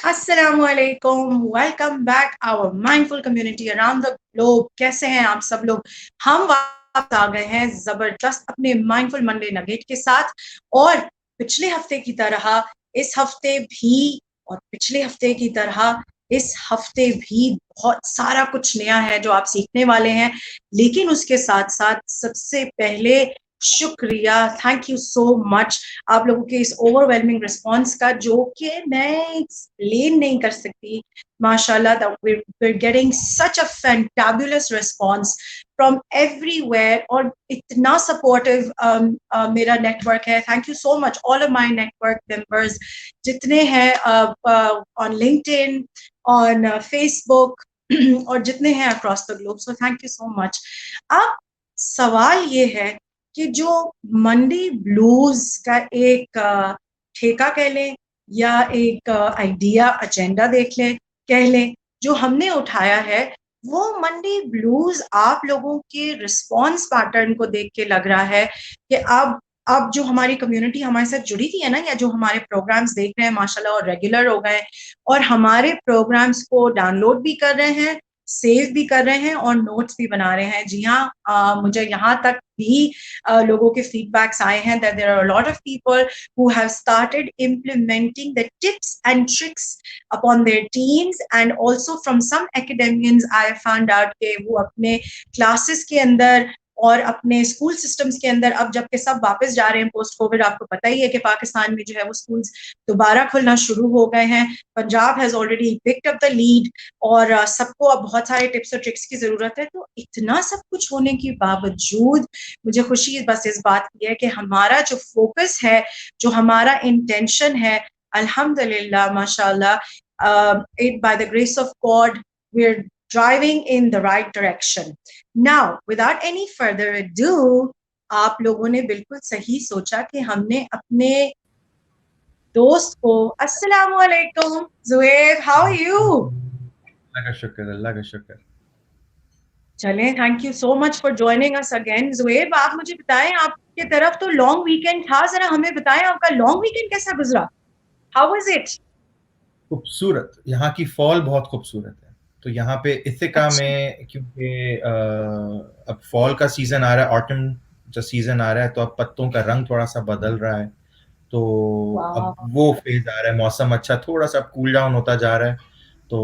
अस्सलामुअलैकुम, welcome back our mindful community around the globe. कैसे हैं आप सब लोग? हम वापस आ गए हैं जबरदस्त अपने माइंडफुल मंडे नगेट के साथ। और पिछले हफ्ते की तरह इस हफ्ते भी और पिछले हफ्ते की तरह इस हफ्ते भी बहुत सारा कुछ नया है जो आप सीखने वाले हैं। लेकिन उसके साथ साथ सबसे पहले शुक्रिया, थैंक यू सो मच आप लोगों के इस ओवरवेलमिंग रिस्पॉन्स का, जो कि मैं एक्सप्लेन नहीं कर सकती। माशाल्लाह, that we're getting such a fantabulous response from everywhere और इतना सपोर्टिव मेरा नेटवर्क है। Thank you so much all of my network members जितने हैं ऑन लिंक्डइन, ऑन फेसबुक और जितने हैं across the globe. So thank you so much. अब सवाल ये है कि जो मंडी ब्लूज का एक ठेका कह लें या एक आइडिया एजेंडा देख लें, कह लें, जो हमने उठाया है, वो मंडी ब्लूज आप लोगों के रिस्पॉन्स पैटर्न को देख के लग रहा है कि अब जो हमारी कम्युनिटी हमारे साथ जुड़ी थी है ना, या जो हमारे प्रोग्राम्स देख रहे हैं माशाल्लाह और रेगुलर हो गए और हमारे प्रोग्राम्स को डाउनलोड भी कर रहे हैं, सेव भी कर रहे हैं और नोट्स भी बना रहे हैं। जी हाँ, मुझे यहाँ तक भी लोगों के फीडबैक्स आए हैं that there are a lot of people who have started implementing the tips and tricks upon their teams, and also from some academians I found out कि वो अपने क्लासेस के अंदर और अपने स्कूल सिस्टम्स के अंदर, अब जबकि सब वापस जा रहे हैं पोस्ट कोविड, आपको पता ही है कि पाकिस्तान में जो है वो स्कूल्स दोबारा खुलना शुरू हो गए हैं। Punjab has already picked up the lead और सबको अब बहुत सारे टिप्स और ट्रिक्स की जरूरत है। तो इतना सब कुछ होने के बावजूद मुझे खुशी बस इस बात की है कि हमारा जो फोकस है, जो हमारा इंटेंशन है, अल्हम्दुलिल्लाह माशाल्लाह, it by the grace of God we're driving in the right direction. Now without any further ado, आप लोगों ने बिल्कुल सही सोचा कि हमने अपने दोस्त को, अस्सलाम वालेकुम Zuhaib, how are you? Allah का शुक्र, अल्लाह का शुक्र। चलें, thank you so much for joining us again. Zuhaib, आप मुझे बताएं, आपके तरफ तो लॉन्ग वीकेंड था, जरा हमें बताएं आपका लॉन्ग वीकेंड कैसा गुजरा? How was it? खूबसूरत, यहाँ की फॉल बहुत खूबसूरत है। तो यहाँ पे इथिका अच्छा। में क्योंकि अब फॉल का सीजन आ रहा है, ऑटम जो सीजन आ रहा है, तो अब पत्तों का रंग थोड़ा सा बदल रहा है। तो अब वाह। वो फेज आ रहा है, मौसम अच्छा थोड़ा सा कूल डाउन होता जा रहा है। तो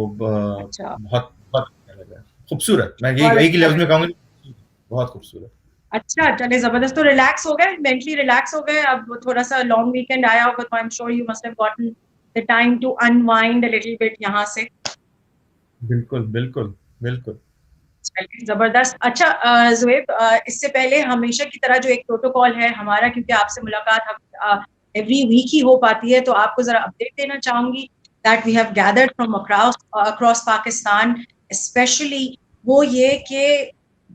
अच्छा। बहुत बहुत अच्छा लग रहा है, खूबसूरत। मैं बहुत एक ही अच्छा लफ्ज में लगा। कहूंगा, बहुत खूबसूरत। अच्छा, चले जबरदस्त। तो रिलैक्स हो गए, मेंटली रिलैक्स हो गए, अब थोड़ा सा लॉन्ग वीकेंड आया होगा तो I am sure you must have gotten the time to unwind a little bit यहाँ से। बिल्कुल बिल्कुल बिल्कुल। चलिए, जबरदस्त। अच्छा जुएब, इससे पहले हमेशा की तरह जो एक प्रोटोकॉल है हमारा, क्योंकि आपसे मुलाकात एवरी वीक ही हो पाती है, तो आपको जरा अपडेट देना चाहूंगी that we have gathered from across across Pakistan, specially वो ये कि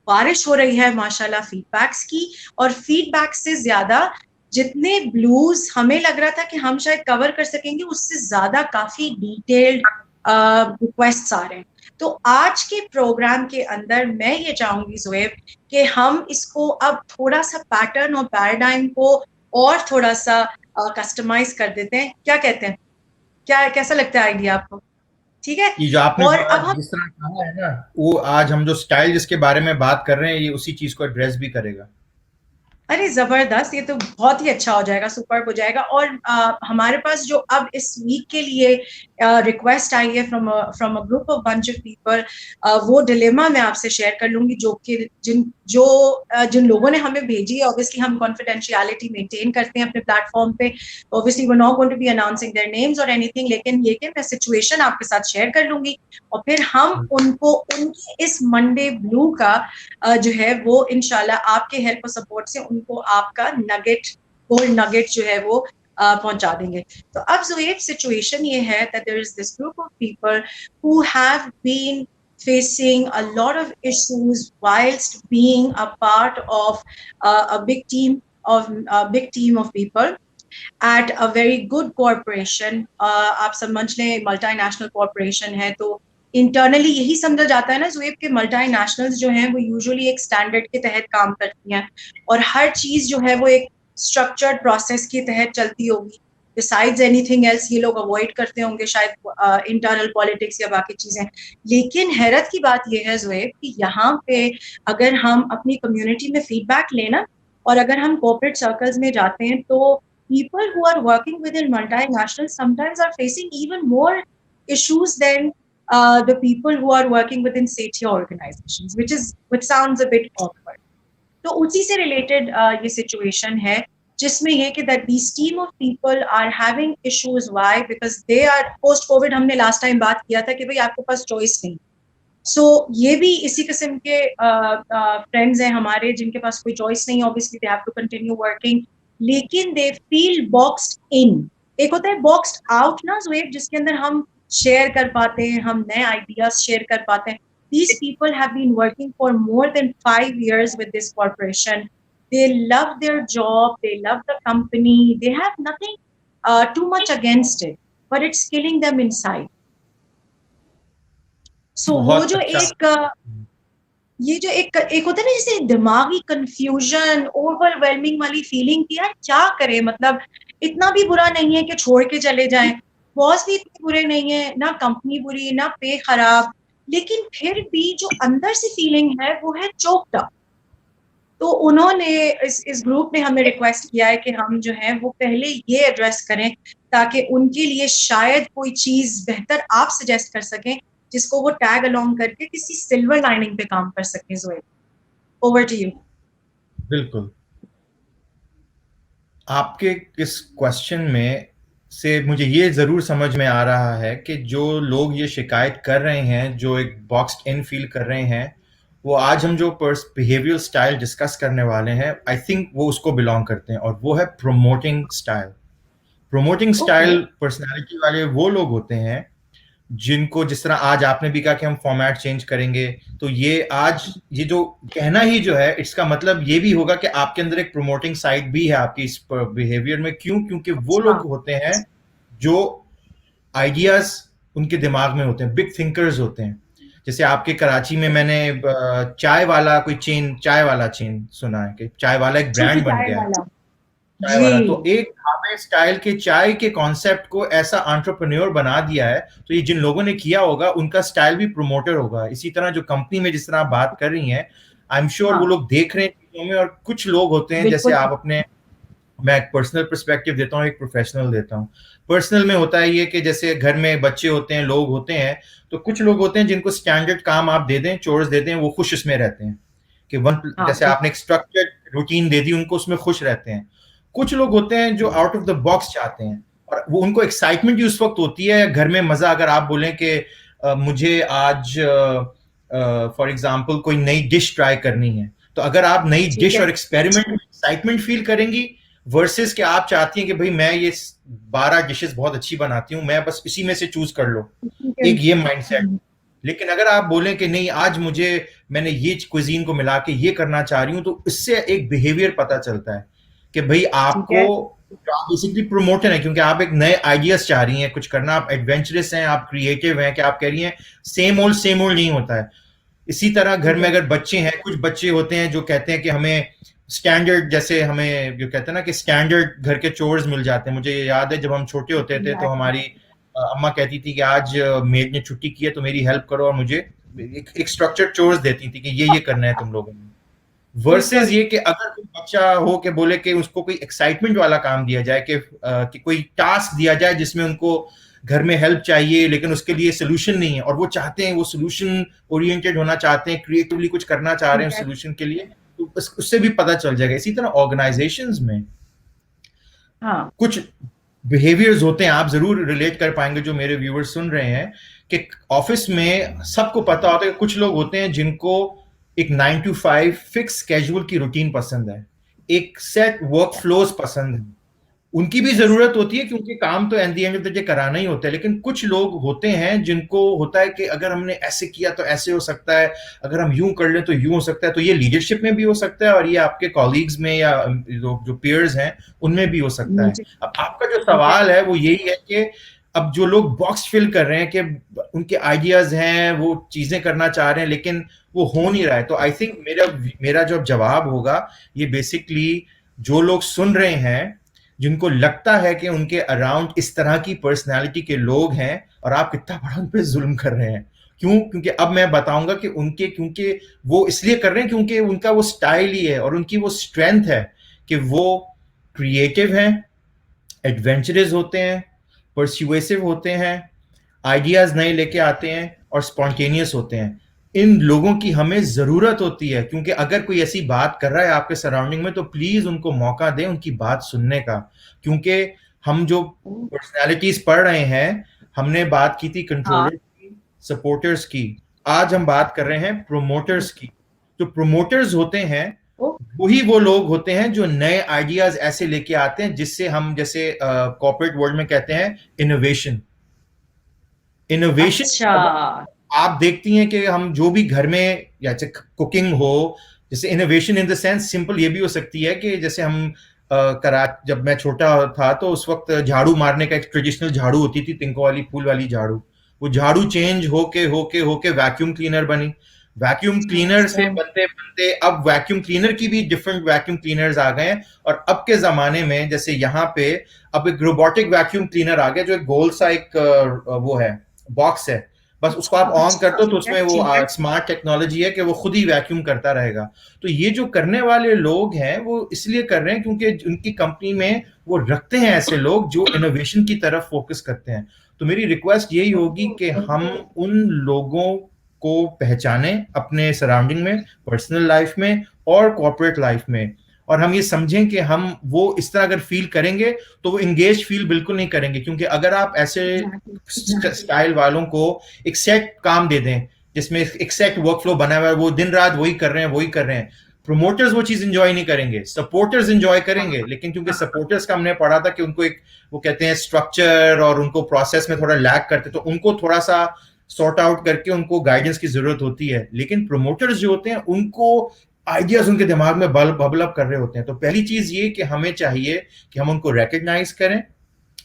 बारिश हो रही है माशाल्लाह फीडबैक्स की, और फीडबैक से ज्यादा जितने ब्लूज हमें लग रहा था कि हम शायद कवर कर सकेंगे, उससे ज्यादा काफी डिटेल्ड रिक्वेस्ट आ रहे हैं। तो आज के प्रोग्राम के अंदर मैं ये चाहूंगी जुएब कि हम इसको अब थोड़ा सा पैटर्न और पैराडाइम को और थोड़ा सा कस्टमाइज कर देते हैं। क्या कहते हैं? क्या कैसा लगता है आइडिया आपको? ठीक है। ये जो आपने और अब बात हम, जिस तरह कहा है ना, वो आज हम जो स्टाइल जिसके बारे में बात कर रहे हैं, ये उसी चीज को एड्रेस भी करेगा। अरे जबरदस्त, ये तो बहुत ही अच्छा हो जाएगा, सुपर्ब हो जाएगा। और हमारे पास जो अब इस वीक के लिए रिक्वेस्ट आई है from from a group of bunch of people, वो डिलेमा मैं आपसे शेयर कर लूंगी, जो कि जिन लोगों ने हमें भेजी है। ऑब्वियसली हम कॉन्फिडेंशियलिटी मेंटेन करते हैं अपने प्लेटफॉर्म पे, obviously we not going to be announcing their names और एनीथिंग, लेकिन लेकिन मैं सिचुएशन आपके साथ शेयर कर लूंगी और फिर हम उनको उनकी इस मंडे ब्लू का जो है वो इंशाल्लाह आपके हेल्प और सपोर्ट से उनको आपका नगेट, गोल्ड नगेट जो है वो पहुंचा देंगे। तो अब जुएब सिचुएशन ये है that there is this group of people who have been facing a lot of issues whilst being a part of a big team of people at a very good corporation. आप समझ लें multinational corporation है, तो internally यही समझा जाता है ना जुएब के मल्टीनेशनल्स जो हैं वो यूजुअली एक स्टैंडर्ड के तहत काम करती हैं और हर चीज जो है वो एक स्ट्रक्चर्ड प्रोसेस के तहत चलती होगी। बिसाइड्स एनीथिंग एल्स ये लोग अवॉइड करते होंगे शायद इंटरनल पॉलिटिक्स या बाकी चीजें। लेकिन हैरत की बात यह है ज़ोएब कि यहाँ पे अगर हम अपनी कम्युनिटी में फीडबैक लेना और अगर हम कॉर्पोरेट सर्कल्स में जाते हैं तो people who are working within multinationals sometimes are facing even more issues than the people who are working within state organizations, which sounds a bit awkward. तो उसी से रिलेटेड ये सिचुएशन है जिसमें ये कि that these team of people are having issues. Why? Because they are post covid, हमने last time बात किया था कि भाई आपके पास चॉइस नहीं। सो ये भी इसी किस्म के फ्रेंड्स हैं हमारे जिनके पास कोई चॉइस नहीं, obviously they have to continue working, लेकिन दे फील बॉक्स्ड इन। एक होता है बॉक्स्ड आउट ना ज़ोएब, जिसके अंदर हम शेयर कर पाते हैं, हम नए आइडियाज शेयर कर पाते हैं। These people have been working for more than 5 years with this corporation. They love their job, they love the company, they have nothing too much against it, but it's killing them inside. So वो बहुत जो अच्छा। ये जो एक होता है ना जैसे दिमागी कंफ्यूजन, ओवरवेलमिंग वाली फीलिंग की, यार क्या करें, मतलब इतना भी बुरा नहीं है कि छोड़ के चले जाएं, बॉस भी इतने बुरे नहीं है, ना कंपनी बुरी, ना पे खराब, लेकिन फिर भी जो अंदर से फीलिंग है वो है चोक्ड अप। तो उन्होंने इस ग्रुप ने हमें रिक्वेस्ट किया है कि हम जो है वो पहले ये एड्रेस करें ताकि उनके लिए शायद कोई चीज बेहतर आप सजेस्ट कर सकें जिसको वो टैग अलोंग करके किसी सिल्वर लाइनिंग पे काम कर सकें। Zoeb, over to you. बिल्कुल, आपके इस क्वेश्चन में से मुझे ये ज़रूर समझ में आ रहा है कि जो लोग ये शिकायत कर रहे हैं, जो एक बॉक्स्ड इन फील कर रहे हैं, वो आज हम जो बिहेवियरल स्टाइल डिस्कस करने वाले हैं, आई थिंक वो उसको बिलोंग करते हैं, और वो है promoting style. Promoting style personality वाले वो लोग होते हैं जिनको, जिस तरह आज आपने भी कहा कि हम फॉर्मेट चेंज करेंगे, तो ये आज ये जो कहना ही जो है, इसका मतलब ये भी होगा कि आपके अंदर एक प्रमोटिंग साइड भी है आपकी इस बिहेवियर में। क्यों? क्योंकि वो लोग होते हैं जो आइडियाज उनके दिमाग में होते हैं, बिग थिंकर्स होते हैं। जैसे आपके कराची में मैंने चाय वाला कोई चेन, चाय वाला चेन सुना है कि चाय वाला एक ब्रांड बन गया है, चाय वाला। तो एक ढाबे स्टाइल के चाय के कॉन्सेप्ट को ऐसा एंटरप्रेन्योर बना दिया है, तो ये जिन लोगों ने किया होगा उनका स्टाइल भी प्रोमोटर होगा। इसी तरह जो कंपनी में जिस तरह आप बात कर रही हैं, आई एम श्योर वो लोग देख रहे हैं चीजों में। और कुछ लोग होते हैं, जैसे आप अपने, मैं एक पर्सनल पर्सपेक्टिव देता हूँ, एक प्रोफेशनल देता हूँ। पर्सनल में होता है ये कि जैसे घर में बच्चे होते हैं, लोग होते हैं, तो कुछ लोग होते हैं जिनको स्टैंडर्ड काम आप दे दें, चोर्स दे दें, वो खुश उसमें रहते हैं कि जैसे आपने एक स्ट्रक्चर्ड रूटीन दे दी, उनको उसमें खुश रहते हैं। कुछ लोग होते हैं जो आउट ऑफ द बॉक्स चाहते हैं, और वो उनको एक्साइटमेंट भी उस वक्त होती है घर में मजा। अगर आप बोलें कि मुझे आज फॉर एग्जांपल कोई नई डिश ट्राई करनी है, तो अगर आप नई डिश और एक्सपेरिमेंट में एक्साइटमेंट फील करेंगी वर्सेस कि आप चाहती हैं कि भाई मैं ये 12 डिशेस बहुत अच्छी बनाती हूँ, मैं बस इसी में से चूज कर लो, एक ये माइंडसेट। लेकिन अगर आप बोलें कि नहीं, आज मैंने ये क्विजीन को मिला के ये करना चाह रही हूँ, तो इससे एक बिहेवियर पता चलता है कि भाई आपको बेसिकली प्रमोटर है, क्योंकि आप एक नए आइडियाज चाह रही हैं कुछ करना, आप एडवेंचरस हैं, आप क्रिएटिव हैं, कि आप कह रही हैं सेम ओल्ड नहीं होता है। इसी तरह घर में अगर बच्चे हैं, कुछ बच्चे होते हैं जो कहते हैं कि हमें स्टैंडर्ड, जैसे हमें जो कहते हैं ना कि स्टैंडर्ड घर के चोर्स मिल जाते हैं। मुझे याद है जब हम छोटे होते थे तो हमारी अम्मा कहती थी कि आज मेड ने छुट्टी की है तो मेरी हेल्प करो, और मुझे एक स्ट्रक्चर्ड चोर्स देती थी कि ये करना है तुम लोगों ने। वर्सेस ये कि अगर कोई बच्चा हो के बोले कि उसको कोई एक्साइटमेंट वाला काम दिया जाए, कि कोई टास्क दिया जाए जिसमें उनको घर में हेल्प चाहिए, लेकिन उसके लिए सोल्यूशन नहीं है, और वो चाहते हैं, वो सोल्यूशन ओरिएंटेड होना चाहते हैं, क्रिएटिवली कुछ करना चाह रहे हैं उस सोल्यूशन के लिए, तो उससे भी पता चल जाएगा। इसी तरह ऑर्गेनाइजेशंस में कुछ बिहेवियर्स होते हैं, आप जरूर रिलेट कर पाएंगे जो मेरे व्यूअर्स सुन रहे हैं, कि ऑफिस में सबको पता होता है कि कुछ लोग होते हैं जिनको एक 9 to 5 फिक्स कैजुअल की रूटीन पसंद है, एक सेट वर्क फ्लोज पसंद है। उनकी भी जरूरत होती है क्योंकि काम तो at the end of the day कराना ही होता है। लेकिन कुछ लोग होते हैं जिनको होता है कि अगर हमने ऐसे किया तो ऐसे हो सकता है, अगर हम यूं कर लें तो यूं हो सकता है। तो ये लीडरशिप में भी हो सकता है, और ये आपके कॉलीग्स में या जो पीयर्स हैं उनमें भी हो सकता है। अब आपका जो सवाल है वो यही है कि अब जो लोग बॉक्स फिल कर रहे हैं कि उनके आइडियाज हैं, वो चीजें करना चाह रहे हैं, लेकिन वो हो नहीं रहा है, तो आई थिंक मेरा जो जवाब होगा, ये बेसिकली जो लोग सुन रहे हैं जिनको लगता है कि उनके अराउंड इस तरह की पर्सनालिटी के लोग हैं और आप कितना बड़ा उन पे जुल्म कर रहे हैं। क्यों? क्योंकि अब मैं बताऊंगा कि क्योंकि वो इसलिए कर रहे हैं क्योंकि उनका वो स्टाइल ही है और उनकी वो स्ट्रेंथ है कि वो क्रिएटिव हैं, एडवेंचरस होते हैं, परस्यूएसिव होते हैं, आइडियाज नए लेके आते हैं और स्पॉन्टेनियस होते हैं। इन लोगों की हमें जरूरत होती है, क्योंकि अगर कोई ऐसी बात कर रहा है आपके सराउंडिंग में तो प्लीज उनको मौका दें उनकी बात सुनने का। क्योंकि हम जो पर्सनालिटीज पढ़ रहे हैं, हमने बात की थी हाँ। कंट्रोलर्स की, सपोर्टर्स की, आज हम बात कर रहे हैं प्रोमोटर्स की। जो प्रोमोटर्स होते हैं ओ, वही वो लोग होते हैं जो नए आइडियाज ऐसे लेके आते हैं जिससे हम, जैसे कॉर्पोरेट वर्ल्ड में कहते हैं, इनोवेशन। इनोवेशन अच्छा। आप देखती हैं कि हम जो भी घर में, या कुकिंग हो, जैसे innovation in the sense simple ये भी हो सकती है कि जैसे हम करा, जब मैं छोटा था तो उस वक्त झाड़ू मारने का एक ट्रेडिशनल झाड़ू होती थी, तिनकों वाली फूल वाली झाड़ू। वो झाड़ू चेंज होके होके होके वैक्यूम क्लीनर बनी। वैक्यूम क्लीनर से अच्छा। बनते बनते अब वैक्यूम क्लीनर की भी डिफरेंट वैक्यूम क्लीनर्स आ गए हैं। और अब के जमाने में जैसे यहाँ पे अब एक रोबोटिक वैक्यूम क्लीनर आ गया जो एक गोल सा एक वो है, बॉक्स है। बस उसको आप ऑन कर अच्छा, दो तो ठीक है, उसमें वो ठीक है। स्मार्ट टेक्नोलॉजी है कि वो खुद ही वैक्यूम करता रहेगा। तो ये जो करने वाले लोग हैं वो इसलिए कर रहे हैं क्योंकि उनकी कंपनी में वो रखते हैं ऐसे लोग जो इनोवेशन की तरफ फोकस करते हैं। तो मेरी रिक्वेस्ट यही होगी कि हम उन लोगों को पहचाने अपने सराउंडिंग में, पर्सनल लाइफ में और कॉर्पोरेट लाइफ में, और हम ये समझें कि हम वो इस तरह अगर फील करेंगे तो वो इंगेज फील बिल्कुल नहीं करेंगे। क्योंकि अगर आप ऐसे स्टाइल वालों को एक सेट काम दे दें जिसमें एक सेट वर्कफ्लो बना हुआ है, वो दिन रात वही कर रहे हैं वही कर रहे हैं, प्रोमोटर्स वो चीज एंजॉय नहीं करेंगे, सपोर्टर्स एंजॉय करेंगे। लेकिन क्योंकि सपोर्टर्स का हमने पढ़ा था कि उनको एक, वो कहते हैं स्ट्रक्चर और उनको प्रोसेस में थोड़ा लैक करते, तो उनको थोड़ा सा सॉर्ट आउट करके उनको गाइडेंस की जरूरत होती है। लेकिन प्रोमोटर्स जो होते हैं उनको आइडियाज उनके दिमाग में बबल अप कर रहे होते हैं। तो पहली चीज ये कि हमें चाहिए कि हम उनको रिकग्नाइज करें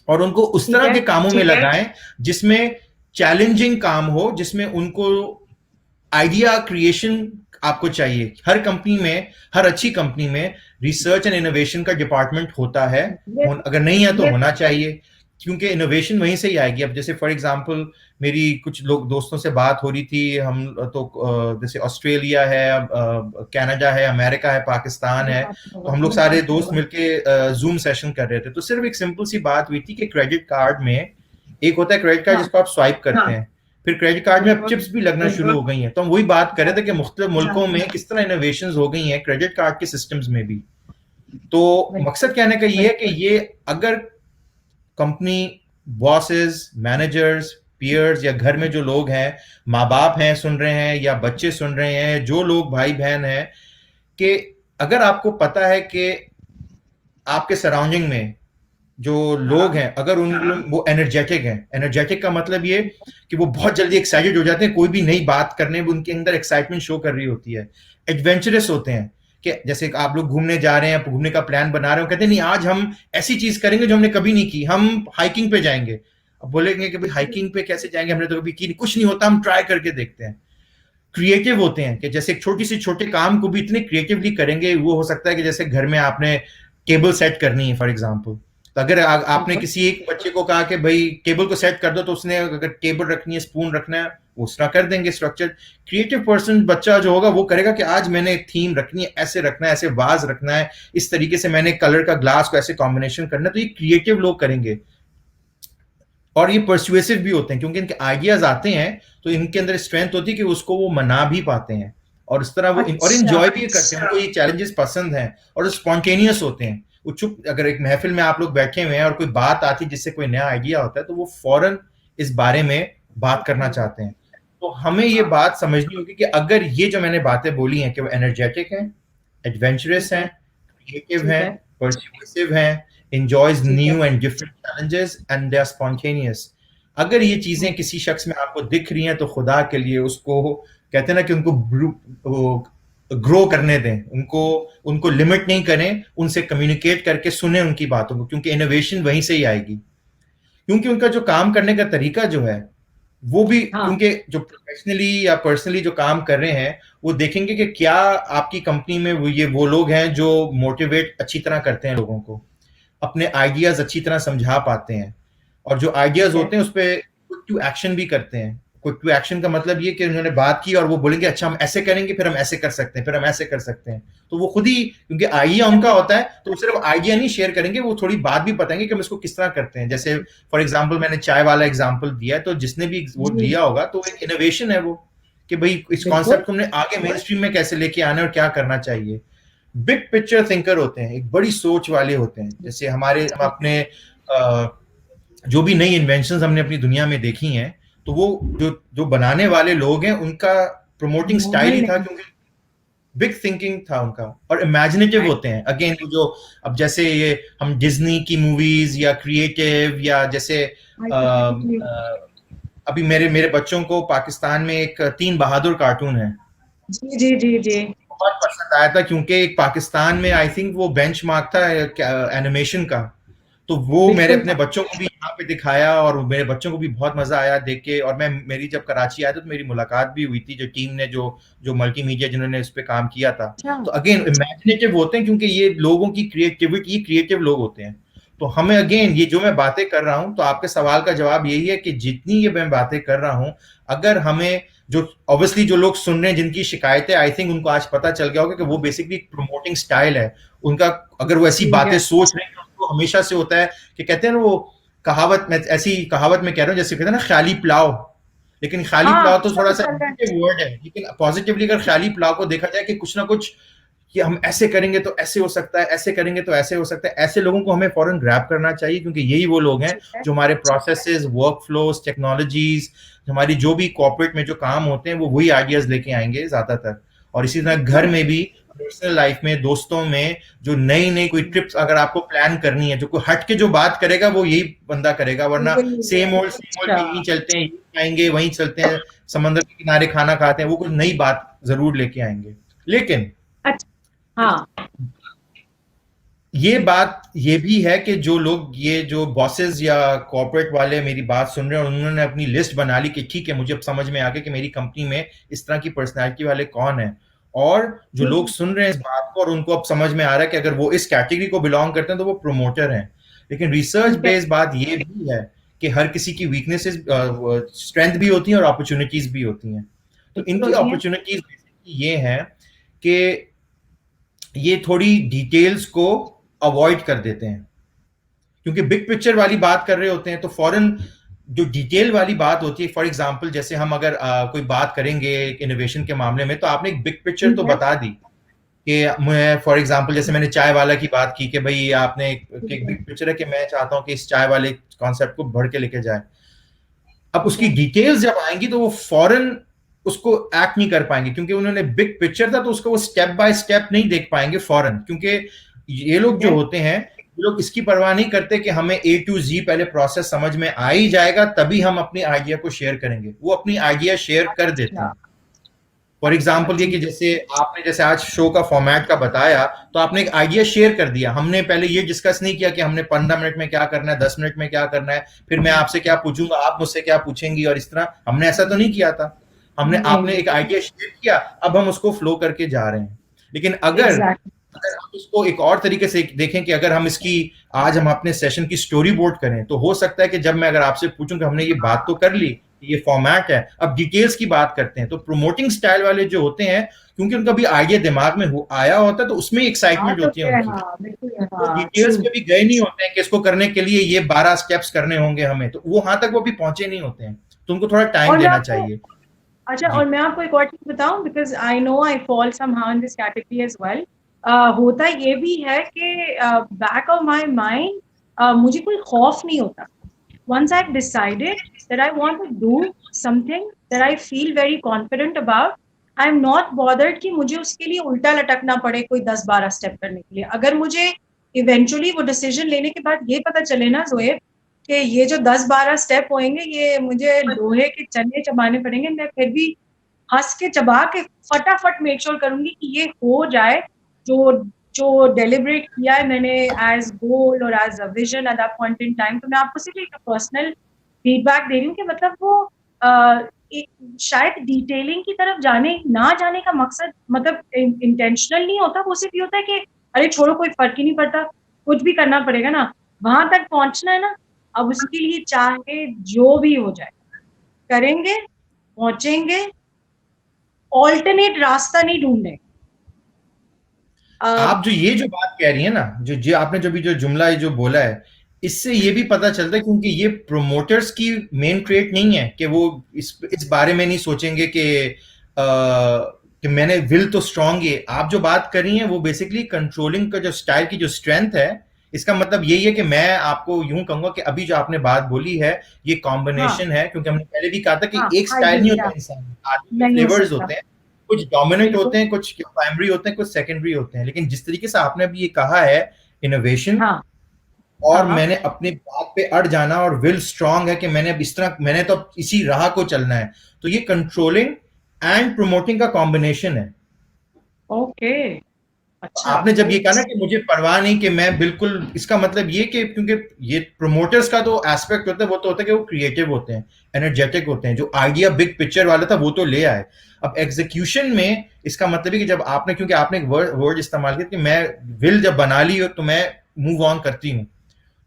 और उनको उस ठीक तरह है, के कामों में ठीक है। लगाएं जिसमें चैलेंजिंग काम हो, जिसमें उनको आइडिया क्रिएशन आपको चाहिए। हर कंपनी में, हर अच्छी कंपनी में रिसर्च एंड इनोवेशन का डिपार्टमेट होता है। ये अगर नहीं है तो ये होना चाहिए, क्योंकि इनोवेशन वहीं से ही आएगी। अब जैसे फॉर एग्जांपल मेरी कुछ लोग दोस्तों से बात हो रही थी, हम तो जैसे ऑस्ट्रेलिया है, कनाडा है, अमेरिका है, पाकिस्तान है, तो हम लोग सारे दोस्त मिलके जूम सेशन कर रहे थे। तो सिर्फ एक सिंपल सी बात हुई थी कि क्रेडिट कार्ड में एक होता है क्रेडिट कार्ड हाँ, जिसको आप स्वाइप करते हाँ, हैं, फिर क्रेडिट कार्ड में अब बिल्कुल, चिप्स भी लगना शुरू बिल्कुल। हो गई हैं। तो हम वही बात कर रहे थे कि मुख्तलिफ हाँ, मुल्कों में किस तरह इनोवेशंस हो गई हैं क्रेडिट कार्ड के सिस्टम्स में भी। तो मकसद कहने का ये है कि ये अगर कंपनी, बॉसेस, मैनेजर्स, पीयर्स या घर में जो लोग हैं, माँ बाप हैं सुन रहे हैं या बच्चे सुन रहे हैं, जो लोग भाई बहन हैं, कि अगर आपको पता है कि आपके सराउंडिंग में जो लोग हैं अगर वो एनर्जेटिक हैं, एनर्जेटिक का मतलब ये कि वो बहुत जल्दी एक्साइटेड हो जाते हैं, कोई भी नई बात करने में उनके अंदर एक्साइटमेंट शो कर रही होती है, एडवेंचरस होते हैं, कि जैसे आप लोग घूमने जा रहे हैं, घूमने का प्लान बना रहे हो, कहते हैं नहीं आज हम ऐसी चीज करेंगे जो हमने कभी नहीं की, हम हाइकिंग पे जाएंगे। अब बोलेंगे कि भाई हाइकिंग पे कैसे जाएंगे, हमने तो कभी की नहीं, कुछ नहीं होता, हम ट्राई करके देखते हैं। क्रिएटिव होते हैं कि जैसे एक छोटी सी छोटे काम को भी इतने क्रिएटिवली करेंगे। वो हो सकता है कि जैसे घर में आपने टेबल सेट करनी है फॉर एग्जांपल, तो अगर आपने बिल्कुल। किसी एक बच्चे को कहा कि भाई टेबल को सेट कर दो, तो उसने अगर टेबल रखनी है, स्पून रखना है, वो उस तरह कर देंगे स्ट्रक्चर। क्रिएटिव पर्सन बच्चा जो होगा वो करेगा कि आज मैंने एक थीम रखनी है, ऐसे रखना है, ऐसे वाज रखना है, इस तरीके से मैंने कलर का ग्लास को ऐसे कॉम्बिनेशन करना है। तो ये क्रिएटिव लोग करेंगे और ये परसुएसिव भी होते हैं क्योंकि इनके आइडियाज आते हैं, तो इनके अंदर स्ट्रेंथ होती है कि उसको वो मना भी पाते हैं और इस तरह वो और अच्छा, इंजॉय भी करते हैं। उनको ये चैलेंजेस पसंद हैं और स्पॉन्टेनियस होते हैं। वो चुप, अगर एक महफिल में आप लोग बैठे हुए हैं और कोई बात आती है जिससे कोई नया आइडिया होता है, तो वो फौरन इस बारे में बात करना चाहते हैं। तो हमें ये हाँ, बात समझनी होगी कि अगर ये जो मैंने बातें बोली हैं कि वो एनर्जेटिक हैं, एडवेंचरस ठीक हैं, है, क्रिएटिव ठीक हैं, है, परस्यूसिव हैं, enjoys ठीक है। new and different challenges and they are spontaneous। अगर ये चीजें किसी शख्स में आपको दिख रही हैं तो खुदा के लिए उसको, कहते हैं ना कि उनको ग्रो करने दें, उनको उनको लिमिट नहीं करें, उनसे कम्युनिकेट करके सुने उनकी बातों को, क्योंकि इनोवेशन वहीं से ही आएगी। क्योंकि उनका जो काम करने का तरीका जो है वो भी, हाँ, क्योंकि जो प्रोफेशनली या पर्सनली जो काम कर रहे हैं वो देखेंगे कि क्या आपकी कंपनी में वो लोग हैं जो मोटिवेट अच्छी तरह करते हैं लोगों को। अपने आइडियाज अच्छी तरह समझा पाते हैं, और जो आइडियाज होते हैं उस पर क्विक टू एक्शन भी करते हैं। क्विक टू एक्शन का मतलब ये कि उन्होंने बात की और वो बोलेंगे अच्छा हम ऐसे करेंगे, फिर हम ऐसे कर सकते हैं, फिर हम ऐसे कर सकते हैं। तो वो खुद ही, क्योंकि आइडिया उनका होता है, तो सिर्फ आइडिया नहीं शेयर करेंगे, वो थोड़ी बात भी बताएंगे कि हम इसको किस तरह करते हैं। जैसे फॉर एग्जाम्पल मैंने चाय वाला एग्जाम्पल दिया है, तो जिसने भी वो जी, लिया होगा तो एक इनोवेशन है वो, कि भाई इस बिल्कुल। कॉन्सेप्ट को हमने आगे मेन स्ट्रीम में कैसे लेके आना है और क्या करना चाहिए। बिग पिक्चर थिंकर होते हैं, एक बड़ी सोच वाले होते हैं। जैसे हम अपने जो भी नई इन्वेंशंस हमने अपनी दुनिया में देखी हैं, तो वो जो जो बनाने वाले लोग हैं उनका प्रमोटिंग स्टाइल मोहन ही था, नहीं। क्योंकि बिग थिंकिंग था उनका, और इमेजिनेटिव होते हैं। अगेन जो अब जैसे ये हम डिज्नी की मूवीज या क्रिएटिव, या जैसे अभी मेरे मेरे बच्चों को पाकिस्तान में एक तीन बहादुर कार्टून है, जी जी जी जी। बहुत पसंद आया था, क्योंकि एक पाकिस्तान में आई थिंक वो बेंचमार्क था एनिमेशन का। तो वो मेरे बिल्कुल अपने था। बच्चों को भी यहाँ पे दिखाया, और मेरे बच्चों को भी बहुत मजा आया देख के। और मैं मेरी जब कराची आया था तो मेरी मुलाकात भी हुई थी जो टीम ने, जो मल्टीमीडिया जिन्होंने इस पे काम किया था। अच्छा। तो अगेन इमेजिनेटिव होते हैं, क्योंकि ये लोगों की क्रिएटिविटी, ये क्रिएटिव लोग होते हैं। तो हमें अगेन ये जो मैं बातें कर रहा हूँ, तो आपके सवाल का जवाब यही है कि जितनी ये मैं बातें कर रहा हूँ, अगर हमें जो ऑब्वियसली जो लोग सुन रहे हैं जिनकी शिकायतें, आई थिंक उनको आज पता चल गया होगा कि वो बेसिकली प्रमोटिंग स्टाइल है उनका। अगर वो ऐसी ठीक बातें है। सोच रहे हैं तो उनको हमेशा से होता है कि कहते हैं ना वो कहावत में, ऐसी कहावत में कह रहा हूँ जैसे कहते हैं ना ख्याली पुलाव। लेकिन ख्याली हाँ, पुलाव तो थोड़ा सब सा चल रहा है। नेगेटिव वर्ड है, लेकिन पॉजिटिवली अगर ख्याली पुलाव को देखा जाए कि कुछ ना कुछ, कि हम ऐसे करेंगे तो ऐसे हो सकता है, ऐसे करेंगे तो ऐसे हो सकता है, ऐसे लोगों को हमें फौरन ग्रैब करना चाहिए, क्योंकि यही वो लोग हैं ठीक है। जो हमारे प्रोसेसेस, वर्क फ्लोज, टेक्नोलॉजीज, हमारी जो भी कॉर्पोरेट में जो काम होते हैं, वो वही आइडियाज लेके आएंगे ज्यादातर। और इसी तरह घर बिल्कुल में भी, पर्सनल लाइफ में, दोस्तों में, जो नई नई कोई ट्रिप्स अगर आपको प्लान करनी है, जो कोई हट के जो बात करेगा वो यही बंदा करेगा, वरना सेम ओल्ड अच्छा। यही चलते हैं, यही आएंगे, वहीं चलते हैं, समंदर के किनारे खाना खाते हैं, वो कुछ नई बात जरूर लेके आएंगे। लेकिन अच्छा। हाँ। ये बात ये भी है कि जो लोग, ये जो बॉसेस या कॉर्पोरेट वाले मेरी बात सुन रहे हैं, और उन्होंने अपनी लिस्ट बना ली कि ठीक है मुझे अब समझ में आ गया कि मेरी कंपनी में इस तरह की पर्सनैलिटी वाले कौन है। और जो लोग सुन रहे हैं इस बात को और उनको अब समझ में आ रहा है कि अगर वो इस कैटेगरी को बिलोंग करते हैं तो वो प्रोमोटर हैं। लेकिन रिसर्च ठीक है। बेस्ड बात ये भी है कि हर किसी की वीकनेसेस, स्ट्रेंथ भी होती हैं और अपॉर्चुनिटीज भी होती हैं। तो बिल्कुल इनकी होती है। अपॉर्चुनिटीज ये हैं कि ये थोड़ी डिटेल्स को अवॉइड कर देते हैं, क्योंकि बिग पिक्चर वाली बात कर रहे होते हैं, तो फॉरेन जो डिटेल वाली बात होती है, फॉर एग्जांपल जैसे हम अगर कोई बात करेंगे इनोवेशन के मामले में, तो आपने एक बिग पिक्चर ठीक तो है। बता दी कि मैं फॉर एग्जांपल जैसे मैंने चाय वाला की बात की कि भाई आपने एक ठीक है। बिग पिक्चर है कि मैं चाहता हूं कि इस चाय वाले कॉन्सेप्ट को बढ़ के लेके जाए। अब ठीक उसकी है। डिटेल्स जब आएंगी तो वो फॉरन उसको एक्ट नहीं कर पाएंगे, क्योंकि उन्होंने बिग पिक्चर था तो उसको वो स्टेप बाय स्टेप नहीं देख पाएंगे फॉरन, क्योंकि ये लोग ठीक जो है। होते हैं, ये लोग इसकी परवाह नहीं करते कि हमें ए टू जी पहले प्रोसेस समझ में आ ही जाएगा तभी हम अपनी आइडिया को शेयर करेंगे। वो अपनी आइडिया शेयर कर देते अच्छा। हैं। फॉर एग्जाम्पल ये कि ठीक है। जैसे आपने जैसे आज शो का फॉर्मेट का बताया, तो आपने एक आइडिया शेयर कर दिया, हमने पहले ये डिस्कस नहीं किया कि हमने 15 मिनट में क्या करना है, 10 मिनट में क्या करना है, फिर मैं आपसे क्या पूछूंगा, आप मुझसे क्या पूछेंगी, और इस तरह हमने ऐसा तो नहीं किया था। हमने नहीं आपने नहीं। एक आइडिया शेयर किया, अब हम उसको फ्लो करके जा रहे हैं। लेकिन अगर एग्जैक्टली। अगर हम इसको एक और तरीके से देखें कि अगर हम इसकी आज हम अपने सेशन की स्टोरी बोर्ड करें, तो हो सकता है कि जब मैं अगर आपसे पूछूं कि हमने ये बात तो कर ली, ये फॉर्मेट है, अब डिटेल्स की बात करते हैं, तो प्रोमोटिंग स्टाइल वाले जो होते हैं, क्योंकि उनका भी आइडिया दिमाग में आया होता है, तो उसमें हाँ एक्साइटमेंट तो होती है क्या है, उनकी। हाँ बिल्कुल है, वो हाँ डिटेल्स ट्रू। में भी गए नहीं होते हैं कि इसको करने के लिए ये 12 स्टेप्स करने होंगे हमें, तो वो वहां तक वो भी पहुंचे नहीं होते हैं, तो उनको थोड़ा टाइम और मैं देना आपको, चाहिए। अच्छा, जी। और मैं आपको एक और चीज बताऊं, because I know I fall somehow in this category as well. होता ये भी है कि बैक ऑफ माय माइंड मुझे कोई खौफ नहीं होता। once I've decided that I want to do something that I feel very confident about, I'm not bothered कि मुझे उसके लिए उल्टा लटकना पड़े कोई 10-12 स्टेप करने के लिए। अगर मुझे इवेंचुअली वो डिसीजन लेने के बाद ये पता चले ना जोएब कि ये जो 10-12 स्टेप होंगे ये मुझे लोहे के चने चबाने पड़ेंगे, मैं फिर भी हंस के चबा के फटाफट मेक श्योर करूंगी कि ये हो जाए, जो जो डेलिब्रेट किया है मैंने एज गोल और as a vision at that point in time. तो मैं आपको सिर्फ एक पर्सनल फीडबैक दे रही हूँ कि मतलब वो शायद डिटेलिंग की तरफ जाने ना जाने का मकसद मतलब इंटेंशनल नहीं होता, वो सिर्फ ये होता है कि अरे छोड़ो कोई फर्क ही नहीं पड़ता, कुछ भी करना पड़ेगा ना, वहां तक पहुंचना है ना, अब उसके लिए चाहे जो भी हो जाए करेंगे, पहुंचेंगे, ऑल्टरनेट रास्ता नहीं ढूंढे। आप जो बात कह रही है ना, जो आपने जो भी जो जुमला ये जो बोला है, इससे ये भी पता चलता है, क्योंकि ये प्रोमोटर्स की मेन ट्रेट नहीं है कि वो इस बारे में नहीं सोचेंगे कि मैंने विल तो स्ट्रांग है। आप जो बात कर रही हैं वो बेसिकली कंट्रोलिंग का जो स्टाइल की जो स्ट्रेंथ है, इसका मतलब यही है कि मैं आपको यूं कहूंगा कि अभी जो आपने बात बोली है ये हाँ कॉम्बिनेशन है, क्योंकि हमने पहले भी कहा था कि हाँ, एक स्टाइल नहीं हाइब्रिड, होता इंसान में, आदमी में नहीं हो फ्लेवर्स सकता। होते हैं, कुछ डोमिनेंट बिल्कुल। होते हैं, कुछ प्राइमरी होते हैं, कुछ सेकेंडरी होते हैं। लेकिन जिस तरीके से आपने अभी ये कहा है, इनोवेशन, हाँ और हाँ, मैंने अपनी बात पे अड़ जाना, और विल स्ट्रांग है कि मैंने अब इस तरह, मैंने तो अब इसी राह को चलना है, तो ये कंट्रोलिंग एंड प्रमोटिंग का कॉम्बिनेशन है। ओके, अच्छा। आपने जब ये कहा ना कि मुझे परवाह नहीं, कि मैं बिल्कुल, इसका मतलब ये कि क्योंकि ये प्रोमोटर्स का तो एस्पेक्ट होता है, वो तो होता है कि वो क्रिएटिव होते हैं, एनर्जेटिक होते हैं, जो आइडिया बिग पिक्चर वाला था वो तो ले आए। अब एग्जीक्यूशन में इसका मतलब है कि जब आपने, क्योंकि आपने एक वर्ड इस्तेमाल किया कि मैं विल जब बना ली हो तो मैं मूव ऑन करती हूँ,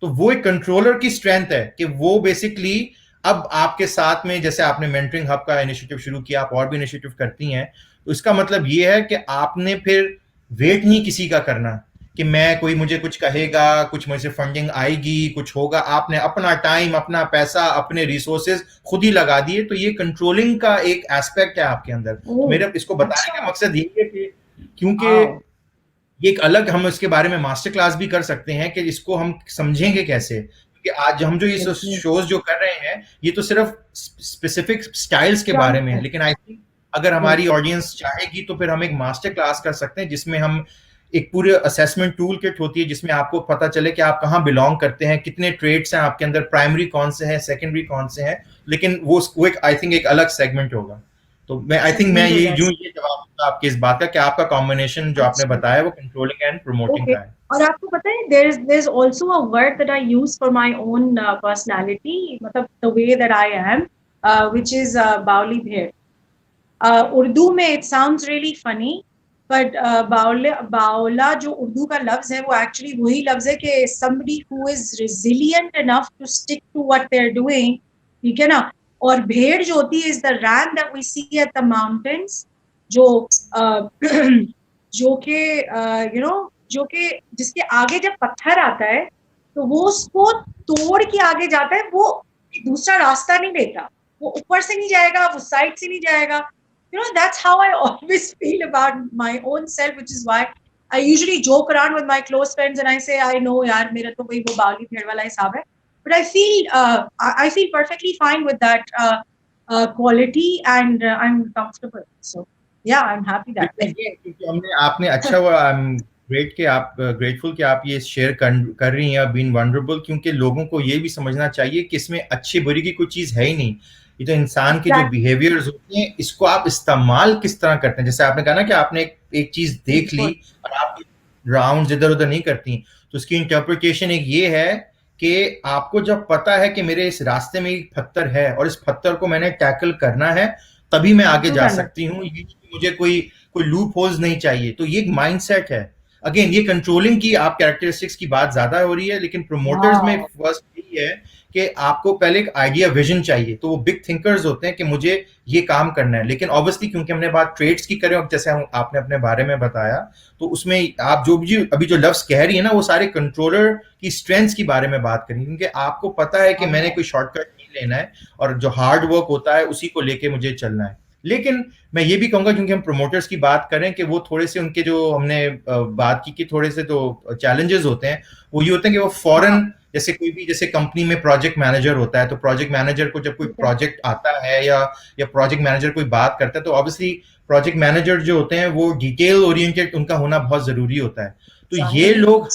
तो वो एक कंट्रोलर की स्ट्रेंथ है कि वो बेसिकली अब आपके साथ में, जैसे आपने मेंटरिंग हब का इनिशिएटिव शुरू किया, आप और भी इनिशिएटिव करती हैं, तो इसका मतलब ये है कि आपने फिर वेट नहीं किसी का करना कि मैं, कोई मुझे कुछ कहेगा, कुछ मुझे फंडिंग आएगी, कुछ होगा। आपने अपना टाइम, अपना पैसा, अपने रिसोर्सेज खुद ही लगा दिए। तो ये कंट्रोलिंग का एक एस्पेक्ट है आपके अंदर। तो ओह, मेरा इसको बताने का अच्छा। मकसद ये है कि क्योंकि वाओ। ये एक अलग, हम इसके बारे में मास्टर क्लास भी कर सकते हैं कि इसको हम समझेंगे कैसे, क्योंकि आज हम जो ये बिल्कुल। शोज जो कर रहे हैं, ये तो सिर्फ स्पेसिफिक स्टाइल्स के बारे चंक में है, है। लेकिन आई थिंक अगर हमारी बिल्कुल। ऑडियंस चाहेगी तो फिर हम एक मास्टर क्लास कर सकते हैं, जिसमें हम एक पूरे असेसमेंट टूल किट होती है, जिसमें आपको पता चले कि आप कहाँ बिलोंग करते हैं, कितने ट्रेड्स हैं आपके अंदर, प्राइमरी कौन से हैं, सेकेंडरी कौन से हैं। लेकिन वो एक, आई थिंक, एक अलग सेगमेंट होगा। तो मैं, आई थिंक, मैं सेगमेंट हो ये जाए। ये जवाब दूंगा आपकी इस बात का कि आपका कॉम्बिनेशन जो आपने अच्छा। बताया वो कंट्रोलिंग एंड प्रमोटिंग ओके। का है। और आपको पता है, there's also a word that I use for my own personality, मतलब the way that I am, which is बावली भेड़। उर्दू में it sounds really funny, but बावला जो उर्दू का लफ्ज है वो एक्चुअली वही लफ्ज है कि somebody who is resilient enough to stick to what they're doing, ठीक है ना। और भेड़ जो होती है is the ram that we see at the mountains, जो जो कि यू नो जो कि जिसके आगे जब पत्थर आता है तो वो उसको तोड़ के आगे जाता है, वो दूसरा रास्ता नहीं लेता, वो ऊपर से नहीं जाएगा, वो साइड से नहीं जाएगा। That's how I always feel about my own self, which is why I usually joke around with my close friends and I say, I know यार, मेरा तो वही वो बावली भेड़ वाला हिसाब है, but I feel perfectly fine with that quality, and I'm comfortable, so yeah, I'm happy that बिल्कुल, way. ये क्योंकि हमने, आपने अच्छा हुआ, आई एम ग्रेट कि आप ग्रेटफुल कि आप ये शेयर कर रही हैं, बीइंग वनरेबल, क्योंकि लोगों को ये भी समझना चाहिए कि इसमें अच्छी बुरी की कोई चीज है ही नहीं। ये तो इंसान के जो Exactly. बिहेवियर्स होते हैं, इसको आप इस्तेमाल किस तरह करते हैं। जैसे आपने कहा ना कि आपने एक चीज देख ली बिल्कुल। और आप राउंड इधर उधर नहीं करती, तो उसकी इंटरप्रिटेशन एक ये है कि आपको जब पता है कि मेरे इस रास्ते में एक पत्थर है और इस पत्थर को मैंने टैकल करना है, तभी मैं आगे बिल्कुल जा करना। सकती हूँ। ये मुझे कोई कोई लूप होल्स नहीं चाहिए। तो ये एक माइंडसेट है। अगेन, ये कंट्रोलिंग की आप कैरेक्टरिस्टिक्स की बात ज्यादा हो रही है, लेकिन प्रोमोटर्स में हाँ। फर्स्ट यही है कि आपको पहले एक आइडिया, विजन चाहिए। तो वो बिग थिंकर्स होते हैं कि मुझे ये काम करना है। लेकिन ऑब्वियसली क्योंकि हमने बात ट्रेड्स की करें, और जैसे आपने अपने बारे में बताया, तो उसमें आप जो भी अभी जो लफ्ज कह रही है ना, वो सारे कंट्रोलर की स्ट्रेंथ्स के बारे में बात करें, क्योंकि आपको पता है कि मैंने हाँ। कोई शॉर्टकट नहीं लेना है, और जो हार्ड वर्क होता है उसी को लेके मुझे चलना है। लेकिन मैं ये भी कहूंगा, क्योंकि हम प्रमोटर्स की बात करें, कि वो थोड़े से, उनके जो हमने बात की कि थोड़े से तो चैलेंजेस होते हैं, वो ये होते हैं कि वो हाँ। फॉरेन, जैसे कोई भी, जैसे कंपनी में प्रोजेक्ट मैनेजर होता है, तो प्रोजेक्ट मैनेजर को जब कोई ठीक है। प्रोजेक्ट आता है, या प्रोजेक्ट मैनेजर कोई बात करता है, तो ऑब्वियसली प्रोजेक्ट मैनेजर जो होते हैं वो डिटेल ओरिएंटेड उनका होना बहुत जरूरी होता है। तो ये जाहिर है। लोग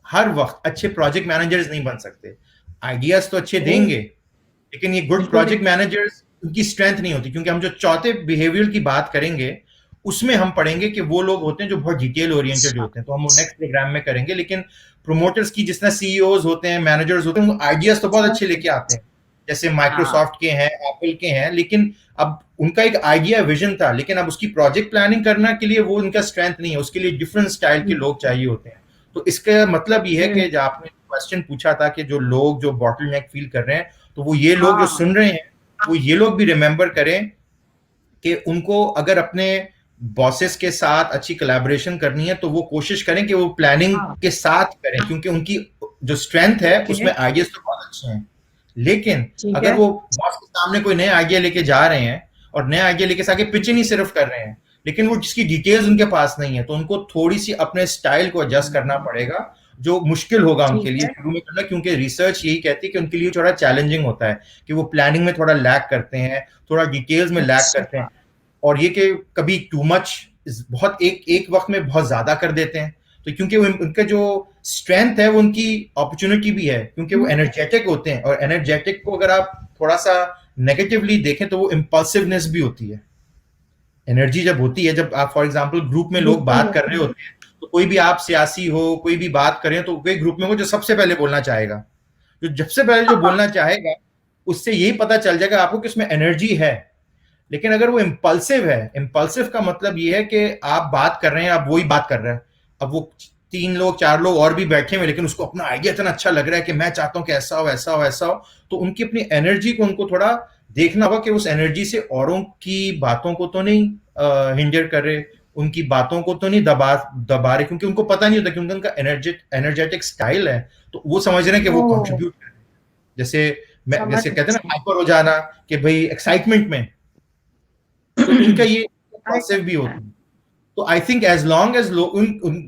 हर वक्त अच्छे प्रोजेक्ट मैनेजर्स नहीं बन सकते। आइडियाज तो अच्छे ओ, देंगे, लेकिन ये गुड बिल्कुल प्रोजेक्ट नहीं। मैनेजर्स, उनकी स्ट्रेंथ नहीं होती। क्योंकि हम जो चौथे बिहेवियर की बात करेंगे, उसमें हम पढ़ेंगे कि वो लोग होते हैं जो बहुत डिटेल ओरिएंटेड अच्छा। होते हैं, तो हम नेक्स्ट प्रोग्राम में करेंगे। लेकिन प्रोमोटर्स की, जिस तरह सीईओज होते हैं, मैनेजर्स होते हैं, वो आइडियाज तो बहुत अच्छे लेके आते हैं, जैसे हाँ। माइक्रोसॉफ्ट के हैं, एप्पल के हैं, लेकिन अब उनका एक आइडिया, विजन था, लेकिन अब उसकी प्रोजेक्ट प्लानिंग करना के लिए वो उनका स्ट्रेंथ नहीं है, उसके लिए डिफरेंट स्टाइल के लोग चाहिए होते हैं। तो इसका मतलब ये है कि जो आपने क्वेश्चन पूछा था कि जो लोग जो बॉटल नेक फील कर रहे हैं, तो वो ये लोग जो सुन रहे हैं, वो ये लोग भी रिमेंबर करें कि उनको अगर अपने बॉसेस के साथ अच्छी कोलैबोरेशन करनी है तो वो कोशिश करें कि वो प्लानिंग के साथ करें, क्योंकि उनकी जो स्ट्रेंथ है उसमें आइडियाज तो बहुत अच्छे हैं, लेकिन अगर वो बॉस के सामने कोई नया आइडिया लेके जा रहे हैं और नया आइडिया लेके आगे पिचिंग ही सिर्फ कर रहे हैं, लेकिन वो जिसकी डिटेल्स उनके पास नहीं है, तो उनको थोड़ी सी अपने स्टाइल को एडजस्ट करना पड़ेगा, जो मुश्किल होगा उनके लिए शुरू में करना, क्योंकि रिसर्च यही कहती है कि उनके लिए थोड़ा चैलेंजिंग होता है कि वो प्लानिंग में थोड़ा लैक करते हैं, थोड़ा डिटेल्स में लैक करते हैं, और ये कि कभी टू मच बहुत एक वक्त में बहुत ज्यादा कर देते हैं। तो क्योंकि उनका जो स्ट्रेंथ है वो उनकी अपॉर्चुनिटी भी है, क्योंकि वो एनर्जेटिक होते हैं, और एनर्जेटिक को अगर आप थोड़ा सा नेगेटिवली देखें तो वो इम्पल्सिवनेस भी होती है। एनर्जी जब होती है, जब आप फॉर एग्जांपल ग्रुप में लोग बात कर रहे होते हैं, तो कोई भी आप सियासी हो, कोई भी बात करें, तो कोई ग्रुप में हो जो सबसे पहले बोलना चाहेगा, जो सबसे पहले जो बोलना चाहेगा, उससे यही पता चल जाएगा आपको कि उसमें एनर्जी है। लेकिन अगर वो इम्पल्सिव है, इम्पल्सिव का मतलब ये है कि आप बात कर रहे हैं, आप वही बात कर रहे हैं, अब वो 3 लोग 4 लोग और भी बैठे हुए, लेकिन उसको अपना आइडिया इतना अच्छा लग रहा है कि मैं चाहता हूं कि ऐसा हो ऐसा हो ऐसा हो, तो उनकी अपनी एनर्जी को उनको थोड़ा देखना होगा कि उस एनर्जी से औरों की बातों को तो नहीं हिंडर कर रहे, उनकी बातों को तो नहीं दबा रहे, क्योंकि उनको पता नहीं होता, क्योंकि उनका एनर्जेटिक स्टाइल है, तो वो समझ रहे हैं कि वो कंट्रीब्यूट कर रहे हैं, जैसे कहते हैं ना हाइपर हो जाना कि भाई एक्साइटमेंट में, तो उनका ये पॉजिटिव भी होता है। तो I think as long as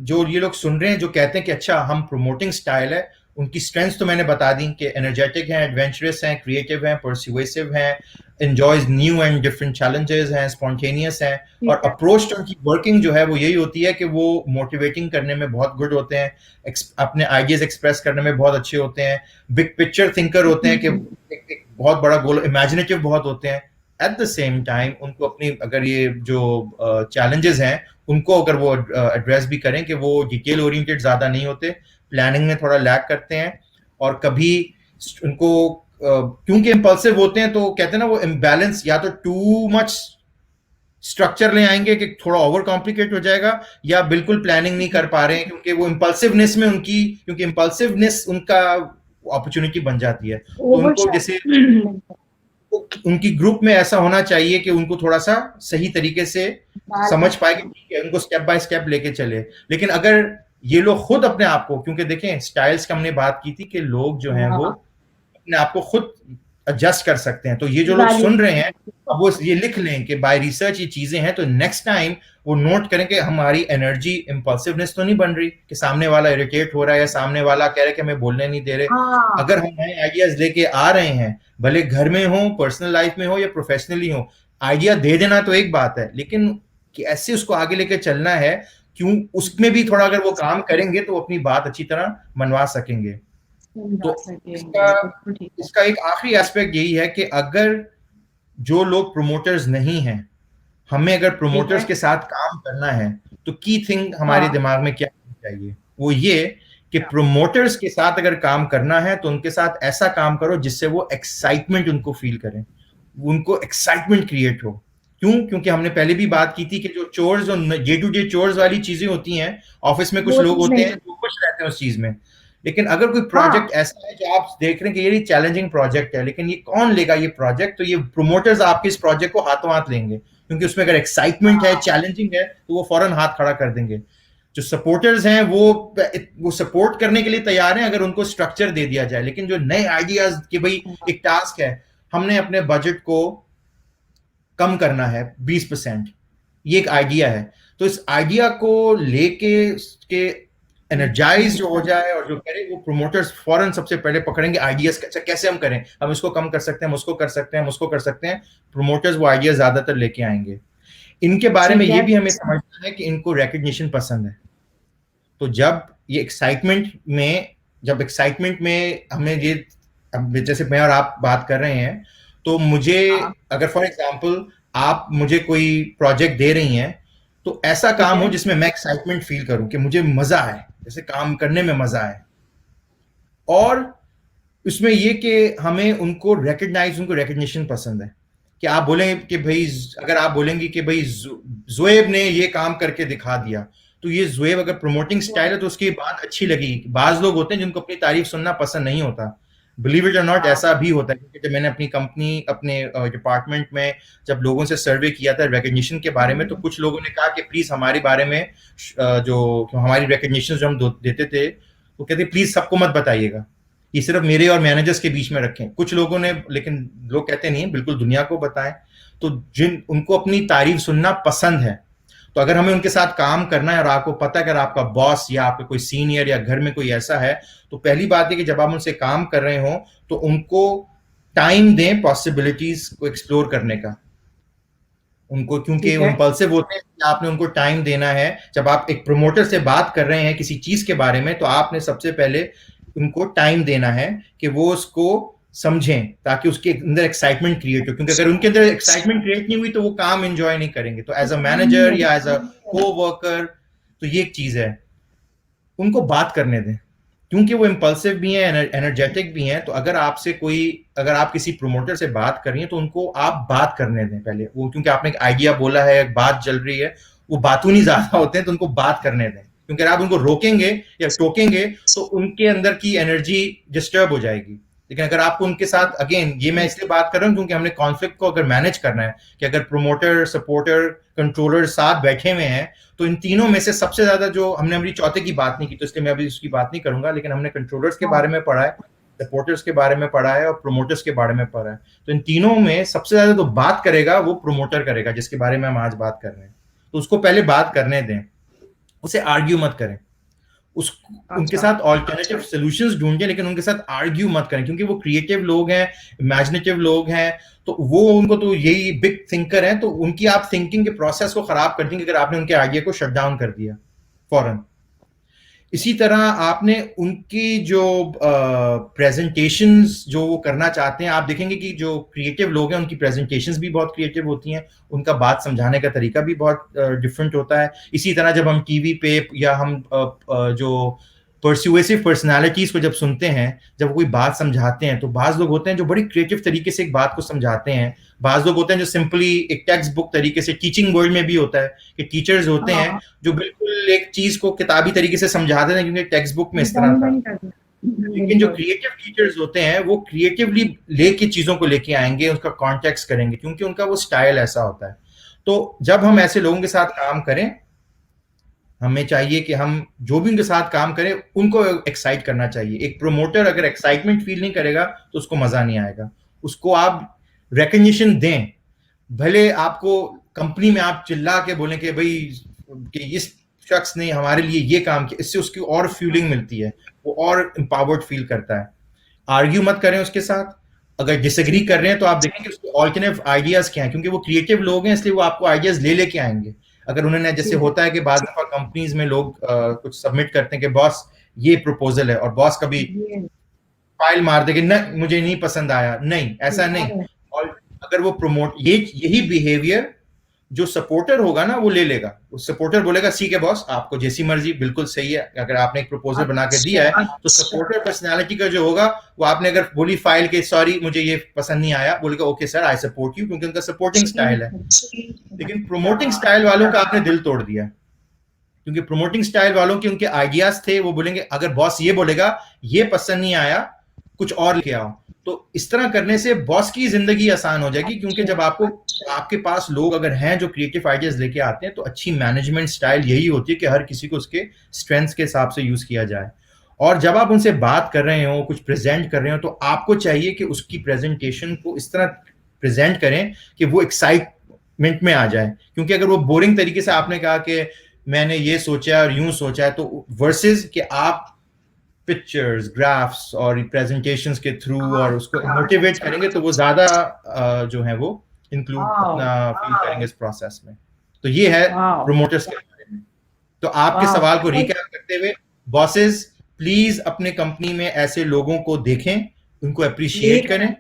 जो ये लोग सुन रहे हैं जो कहते हैं कि अच्छा हम प्रोमोटिंग स्टाइल है, उनकी स्ट्रेंथ्स तो मैंने बता दी कि एनर्जेटिक हैं, एडवेंचरस हैं, क्रिएटिव हैं, परसुएसिव हैं, enjoys new and different challenges हैं, स्पॉन्टेनियस हैं, और अप्रोच टू उनकी वर्किंग जो है वो यही होती है कि वो मोटिवेटिंग करने में बहुत गुड होते हैं, अपने आइडियाज एक्सप्रेस करने में बहुत अच्छे होते हैं, बिग पिक्चर थिंकर होते हैं कि एक बहुत बड़ा गोल, इमेजिनेटिव बहुत होते हैं। एट द सेम टाइम उनको अपनी अगर ये जो चैलेंजेस हैं उनको अगर वो एड्रेस भी करें कि वो डिटेल ओरिएंटेड ज्यादा नहीं होते, प्लानिंग में थोड़ा लैक करते हैं, और कभी उनको क्योंकि इम्पल्सिव होते हैं तो कहते हैं ना वो इम्बैलेंस, या तो टू मच स्ट्रक्चर ले आएंगे कि थोड़ा ओवर कॉम्प्लिकेट हो जाएगा, या बिल्कुल प्लानिंग नहीं कर पा रहे हैं क्योंकि वो इम्पल्सिवनेस में उनकी, क्योंकि इम्पल्सिवनेस उनका अपॉर्चुनिटी बन जाती है, तो उनको जैसे उनकी ग्रुप में ऐसा होना चाहिए कि उनको थोड़ा सा सही तरीके से समझ पाए कि उनको स्टेप बाय स्टेप लेके चले। लेकिन अगर ये लोग खुद अपने आप को, क्योंकि देखें स्टाइल्स का हमने बात की थी कि लोग जो हैं वो अपने आप को खुद एडजस्ट कर सकते हैं, तो ये जो लोग सुन रहे हैं अब वो ये लिख लें कि बाय रिसर्च ये चीजें हैं, तो नेक्स्ट टाइम वो नोट करें कि हमारी एनर्जी इम्पल्सिवनेस तो नहीं बन रही कि सामने वाला इरिटेट हो रहा है या सामने वाला कह रहा है कि हमें बोलने नहीं दे रहे। अगर हम नए आइडियाज लेके आ रहे हैं, भले घर में हो, पर्सनल लाइफ में हो या प्रोफेशनली हो, आइडिया दे देना तो एक बात है, लेकिन कैसे उसको आगे लेके चलना है, क्यों उसमें भी थोड़ा अगर वो काम करेंगे तो अपनी बात अच्छी तरह मनवा सकेंगे। तो इसका एक आखिरी एस्पेक्ट यही है कि अगर जो लोग प्रोमोटर्स नहीं हैं, हमें अगर प्रोमोटर्स के साथ काम करना है तो की थिंग हमारे दिमाग में क्या चाहिए, वो ये कि प्रोमोटर्स के साथ अगर काम करना है तो उनके साथ ऐसा काम करो जिससे वो एक्साइटमेंट उनको फील करें, उनको एक्साइटमेंट क्रिएट हो। क्यों? क्योंकि हमने पहले भी बात की थी कि जो चोर्स और डे टू डे चोर्स वाली चीजें होती हैं, ऑफिस में कुछ लोग होते हैं जो खुश रहते हैं उस चीज में, लेकिन अगर कोई प्रोजेक्ट ऐसा है जो आप देख रहे हैं कि ये चैलेंजिंग प्रोजेक्ट है, लेकिन ये कौन लेगा ये प्रोजेक्ट, तो ये प्रोमोटर्स आपके इस प्रोजेक्ट को हाथों हाथ लेंगे, क्योंकि उसमें अगर एक्साइटमेंट है, चैलेंजिंग है, तो वो फौरन हाथ खड़ा कर देंगे। जो सपोर्टर्स हैं वो सपोर्ट करने के लिए तैयार हैं अगर उनको स्ट्रक्चर दे दिया जाए, लेकिन जो नए आइडियाज कि भाई एक टास्क है, हमने अपने बजट को कम करना है 20%, ये एक आइडिया है, तो इस आइडिया को लेके के एनर्जाइज जो हो जाए और जो करे, वो प्रोमोटर्स फौरन सबसे पहले पकड़ेंगे आइडियाज, कैसे हम करें, हम इसको कम कर सकते हैं, हम उसको कर सकते हैं, हम उसको कर सकते हैं, प्रोमोटर्स वो आइडिया ज्यादातर लेके आएंगे। इनके बारे में ये भी हमें समझना है कि इनको रिकग्निशन पसंद है, तो जब एक्साइटमेंट में हमें ये, जैसे मैं और आप बात कर रहे हैं, तो मुझे अगर फॉर एग्जांपल आप मुझे कोई प्रोजेक्ट दे रही हैं, तो ऐसा काम हो जिसमें मैं एक्साइटमेंट फील करूं कि मुझे मजा आए, जैसे काम करने में मजा आए, और उसमें ये कि हमें उनको रिकग्निशन पसंद है, कि आप बोलें कि भाई, अगर आप बोलेंगे कि भाई जोएब ने ये काम करके दिखा दिया, तो ये ज़ुएब अगर प्रमोटिंग स्टाइल है तो उसकी बात अच्छी लगेगी। बाज लोग होते हैं जिनको अपनी तारीफ सुनना पसंद नहीं होता, बिलीव इट और नॉट, ऐसा भी होता है। क्योंकि जब मैंने अपनी कंपनी, अपने डिपार्टमेंट में जब लोगों से सर्वे किया था रिकग्निशन के बारे में, तो कुछ लोगों ने कहा कि प्लीज हमारे बारे में जो हमारी रिकग्निशन जो हम देते थे, वो कहते प्लीज सबको मत बताइएगा, ये सिर्फ मेरे और मैनेजर्स के बीच में रखें। कुछ लोगों ने, लेकिन लोग कहते नहीं बिल्कुल दुनिया को बताएं। तो जिन उनको अपनी तारीफ सुनना पसंद है, तो अगर हमें उनके साथ काम करना है और आपको पता है अगर आपका बॉस या आपका कोई सीनियर या घर में कोई ऐसा है, तो पहली बात है कि जब आप उनसे काम कर रहे हो तो उनको टाइम दें पॉसिबिलिटीज को एक्सप्लोर करने का उनको, क्योंकि इम्पल्सिव होते हैं। आपने उनको टाइम देना है। जब आप एक प्रमोटर से बात कर रहे हैं किसी चीज के बारे में, तो आपने सबसे पहले उनको टाइम देना है कि वो उसको समझें, ताकि उसके अंदर एक्साइटमेंट क्रिएट हो। क्योंकि अगर उनके अंदर एक्साइटमेंट क्रिएट नहीं हुई तो वो काम एंजॉय नहीं करेंगे। तो एज अ मैनेजर या एज अ को-वर्कर, तो ये एक चीज है, उनको बात करने दें, क्योंकि वो इम्पल्सिव भी हैं, एनर्जेटिक भी हैं। तो अगर आपसे कोई, अगर आप किसी प्रमोटर से बात कर रही हैं तो उनको आप बात करने दें पहले। वो क्योंकि आपने एक आइडिया बोला है, एक बात चल रही है, वो बातूं नहीं ज्यादा होते हैं, तो उनको बात करने दें। क्योंकि अगर आप उनको रोकेंगे या टोकेंगे तो उनके अंदर की एनर्जी डिस्टर्ब हो जाएगी। लेकिन अगर आपको उनके साथ, अगेन ये मैं इसलिए बात कर रहा हूँ क्योंकि हमने कॉन्फ्लिक्ट को अगर मैनेज करना है, कि अगर प्रमोटर, सपोर्टर, कंट्रोलर साथ बैठे हुए हैं, तो इन तीनों में से सबसे ज्यादा जो हमने अभी चौथे की बात नहीं की, तो इसलिए मैं अभी उसकी बात नहीं करूंगा, लेकिन हमने कंट्रोलर्स के बारे में पढ़ा है, सपोर्टर्स के बारे में पढ़ा है और प्रोमोटर्स के बारे में पढ़ा है। तो इन तीनों में सबसे ज्यादा जो बात करेगा वो प्रोमोटर करेगा, जिसके बारे में हम आज बात कर रहे हैं। तो उसको पहले बात करने दें, उसे आर्ग्यू मत करें, उनके साथ ऑल्टरनेटिव सॉल्यूशंस ढूंढें, लेकिन उनके साथ आर्ग्यू मत करें, क्योंकि वो क्रिएटिव लोग हैं, इमेजिनेटिव लोग हैं। तो वो, उनको तो यही बिग थिंकर हैं, तो उनकी आप थिंकिंग के प्रोसेस को खराब कर देंगे अगर आपने उनके आइडिया को शट डाउन कर दिया फौरन। इसी तरह आपने उनकी जो प्रेजेंटेशंस जो वो करना चाहते हैं, आप देखेंगे कि जो क्रिएटिव लोग हैं उनकी प्रेजेंटेशंस भी बहुत क्रिएटिव होती हैं, उनका बात समझाने का तरीका भी बहुत डिफरेंट होता है। इसी तरह जब हम टीवी पे या हम जो परस्यूएसिव पर्सनालिटीज को जब सुनते हैं, जब कोई बात समझाते हैं, तो बाज लोग होते हैं जो बड़ी क्रिएटिव तरीके से एक बात को समझाते हैं। बाज लोग होते हैं जो सिंपली एक टेक्स्ट बुक तरीके से, टीचिंग वर्ल्ड में भी होता है कि टीचर्स होते हैं जो बिल्कुल एक चीज को किताबी तरीके से समझाते हैं क्योंकि टेक्स्ट बुक में इस तरह था। लेकिन जो क्रिएटिव टीचर्स होते हैं वो क्रिएटिवली लेके चीजों को लेके आएंगे, उसका कॉन्टेक्स्ट करेंगे, क्योंकि उनका वो स्टाइल ऐसा होता है। तो जब हम ऐसे लोगों के साथ काम करें, हमें चाहिए कि हम जो भी उनके साथ काम करें उनको एक्साइट करना चाहिए। एक प्रोमोटर अगर एक्साइटमेंट फील नहीं करेगा तो उसको मजा नहीं आएगा। उसको आप रिकग्निशन दें, भले आपको कंपनी में आप चिल्ला के बोलें कि भाई कि इस शख्स ने हमारे लिए ये काम किया, इससे उसकी और फीलिंग मिलती है, वो और एम्पावर्ड फील करता है। आर्ग्यू मत करें उसके साथ। अगर डिसएग्री कर रहे हैं तो आप देखें कि उसके ऑल्टरनेटिव आइडियाज क्या हैं, क्योंकि वो क्रिएटिव लोग हैं इसलिए वो आपको आइडियाज ले लेके आएंगे। अगर उन्होंने, जैसे होता है कि बाद दफा कंपनीज में लोग कुछ सबमिट करते हैं कि बॉस ये प्रपोजल है, और बॉस कभी फाइल मार देंगे, नहीं मुझे नहीं पसंद आया, नहीं ऐसा नहीं। और अगर वो प्रमोट, यही बिहेवियर जो सपोर्टर होगा ना वो ले लेगा। सपोर्टर बोलेगा ठीक है बॉस, आपको जैसी मर्जी, बिल्कुल सही है। अगर आपने एक प्रपोजल बना के दिया है तो सपोर्टर पर्सनालिटी का जो होगा वो, आपने अगर बोली फाइल के सॉरी मुझे ये पसंद नहीं आया, बोलेगा okay sir I support you, क्योंकि उनका सपोर्टिंग स्टाइल है। लेकिन प्रोमोटिंग स्टाइल वालों का आपने दिल तोड़ दिया, क्योंकि प्रोमोटिंग स्टाइल वालों के उनके आइडियाज थे, वो बोलेंगे अगर बॉस ये बोलेगा ये पसंद नहीं आया कुछ और लेके आओ। तो इस तरह करने से बॉस की जिंदगी आसान हो जाएगी, क्योंकि जब आपके पास लोग अगर हैं जो क्रिएटिव आइडियाज लेके आते हैं, तो अच्छी मैनेजमेंट स्टाइल यही होती है कि हर किसी को उसके स्ट्रेंथ्स के हिसाब से यूज किया जाए। और जब आप उनसे बात कर रहे हो, कुछ प्रेजेंट कर रहे हो, तो आपको चाहिए कि उसकी प्रेजेंटेशन को इस तरह प्रेजेंट करें कि वो एक्साइटमेंट में आ जाए। क्योंकि अगर वो बोरिंग तरीके से आपने कहा कि मैंने ये सोचा और यूं सोचा है, तो वर्सेस कि आप पिक्चर्स, ग्राफ्स और प्रेजेंटेशंस के थ्रू और उसको मोटिवेट करेंगे, तो वो ज्यादा जो है वो इंक्लूड अपना फील करेंगे इस प्रोसेस में। तो ये है प्रोमोटर्स के बारे में। तो आपके सवाल को रिकैप करते हुए, बॉसेस प्लीज अपने कंपनी में ऐसे लोगों को देखें, उनको अप्रिशिएट करें,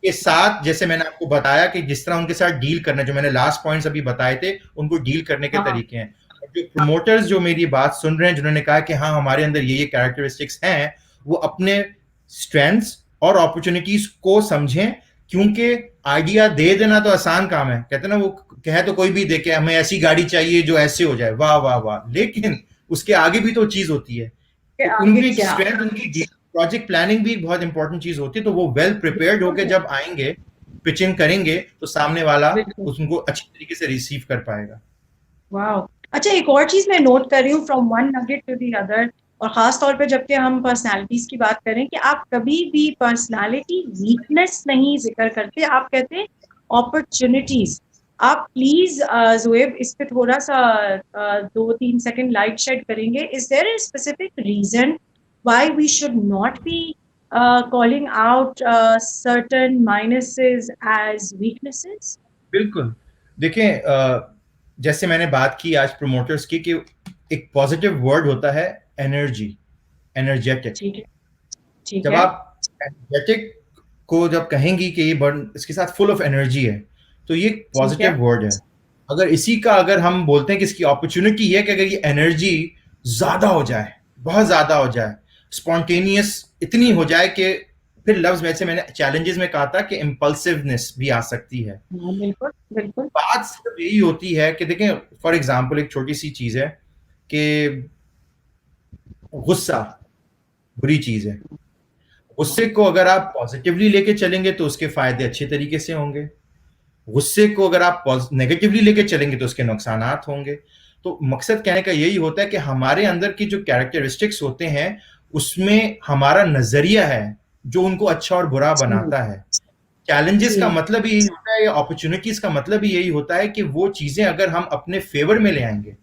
के साथ जैसे मैंने आपको बताया कि जिस तरह उनके साथ डील करना, जो मैंने लास्ट पॉइंट्स अभी बताए थे, उनको डील करने के तरीके हैं। जो प्रमोटर्स जो मेरी बात सुन रहे हैं, जिन्होंने कहा कि हाँ हमारे अंदर ये कैरेक्टरिस्टिक्स हैं, वो अपने स्ट्रेंथ्स और अपॉर्चुनिटीज को समझें क्योंकि आइडिया दे देना तो आसान काम है, कहते ना वो कहे तो कोई भी दे के हमें ऐसी गाड़ी चाहिए जो ऐसे हो जाए, वाह वाह वाह, लेकिन उसके आगे भी तो चीज होती है। कि तो आगे उनकी क्या। स्ट्रेंथ, उनकी प्रोजेक्ट प्लानिंग भी एक बहुत इंपॉर्टेंट चीज होती है। तो वो वेल प्रिपेयर्ड होके जब आएंगे, पिचिंग करेंगे, तो सामने वाला बिल्कुल। उनको अच्छी तरीके से रिसीव कर पाएगा। वाह। अच्छा, एक और चीज मैं नोट कर रही हूँ from one nugget to the other, और खास तौर पे जबकि हम पर्सनालिटीज की बात करें, कि आप कभी भी पर्सनालिटी वीकनेस नहीं जिक्र करते, आप कहते हैं अपॉर्चुनिटीज। आप प्लीज जुएब इस पे थोड़ा सा 2-3 सेकंड लाइट शेड करेंगे। Is there a specific reason why we should not be calling out certain minuses as weaknesses? बिल्कुल। देखें, जैसे मैंने बात की आज प्रमोटर्स की, कि एक पॉजिटिव वर्ड होता है एनर्जी, एनर्जेटिक। ठीक है। ठीक जब है। आप एनर्जेटिक को जब कहेंगी कि ये बर्न इसके साथ फुल ऑफ एनर्जी है, तो ये ठीक है। पॉजिटिव वर्ड है। अगर इसी का अगर हम बोलते हैं कि इसकी अपॉर्चुनिटी है कि अगर ये एनर्जी ज्यादा हो जाए, बहुत ज्यादा हो जाए, स्पॉन्टेनियस इतनी हो जाए कि फिर लफ्ज में से मैंने चैलेंजेस में कहा था कि इम्पल्सिवनेस भी आ सकती है। हाँ, बिल्कुल बिल्कुल। बात सिर्फ यही होती है कि देखें, फॉर एग्जाम्पल एक छोटी सी चीज है कि गुस्सा बुरी चीज है। गुस्से को अगर आप पॉजिटिवली लेके चलेंगे तो उसके फायदे अच्छे तरीके से होंगे, गुस्से को अगर आप नेगेटिवली लेके चलेंगे तो उसके नुकसानात होंगे। तो मकसद कहने का यही होता है कि हमारे अंदर की जो कैरेक्टरिस्टिक्स होते हैं उसमें हमारा नजरिया है जो उनको अच्छा और बुरा जी। बनाता है। चैलेंजेस जी। का मतलब यही होता है, या अपॉर्चुनिटीज का मतलब ही यही होता है कि वो चीजें अगर हम अपने फेवर में ले आएंगे।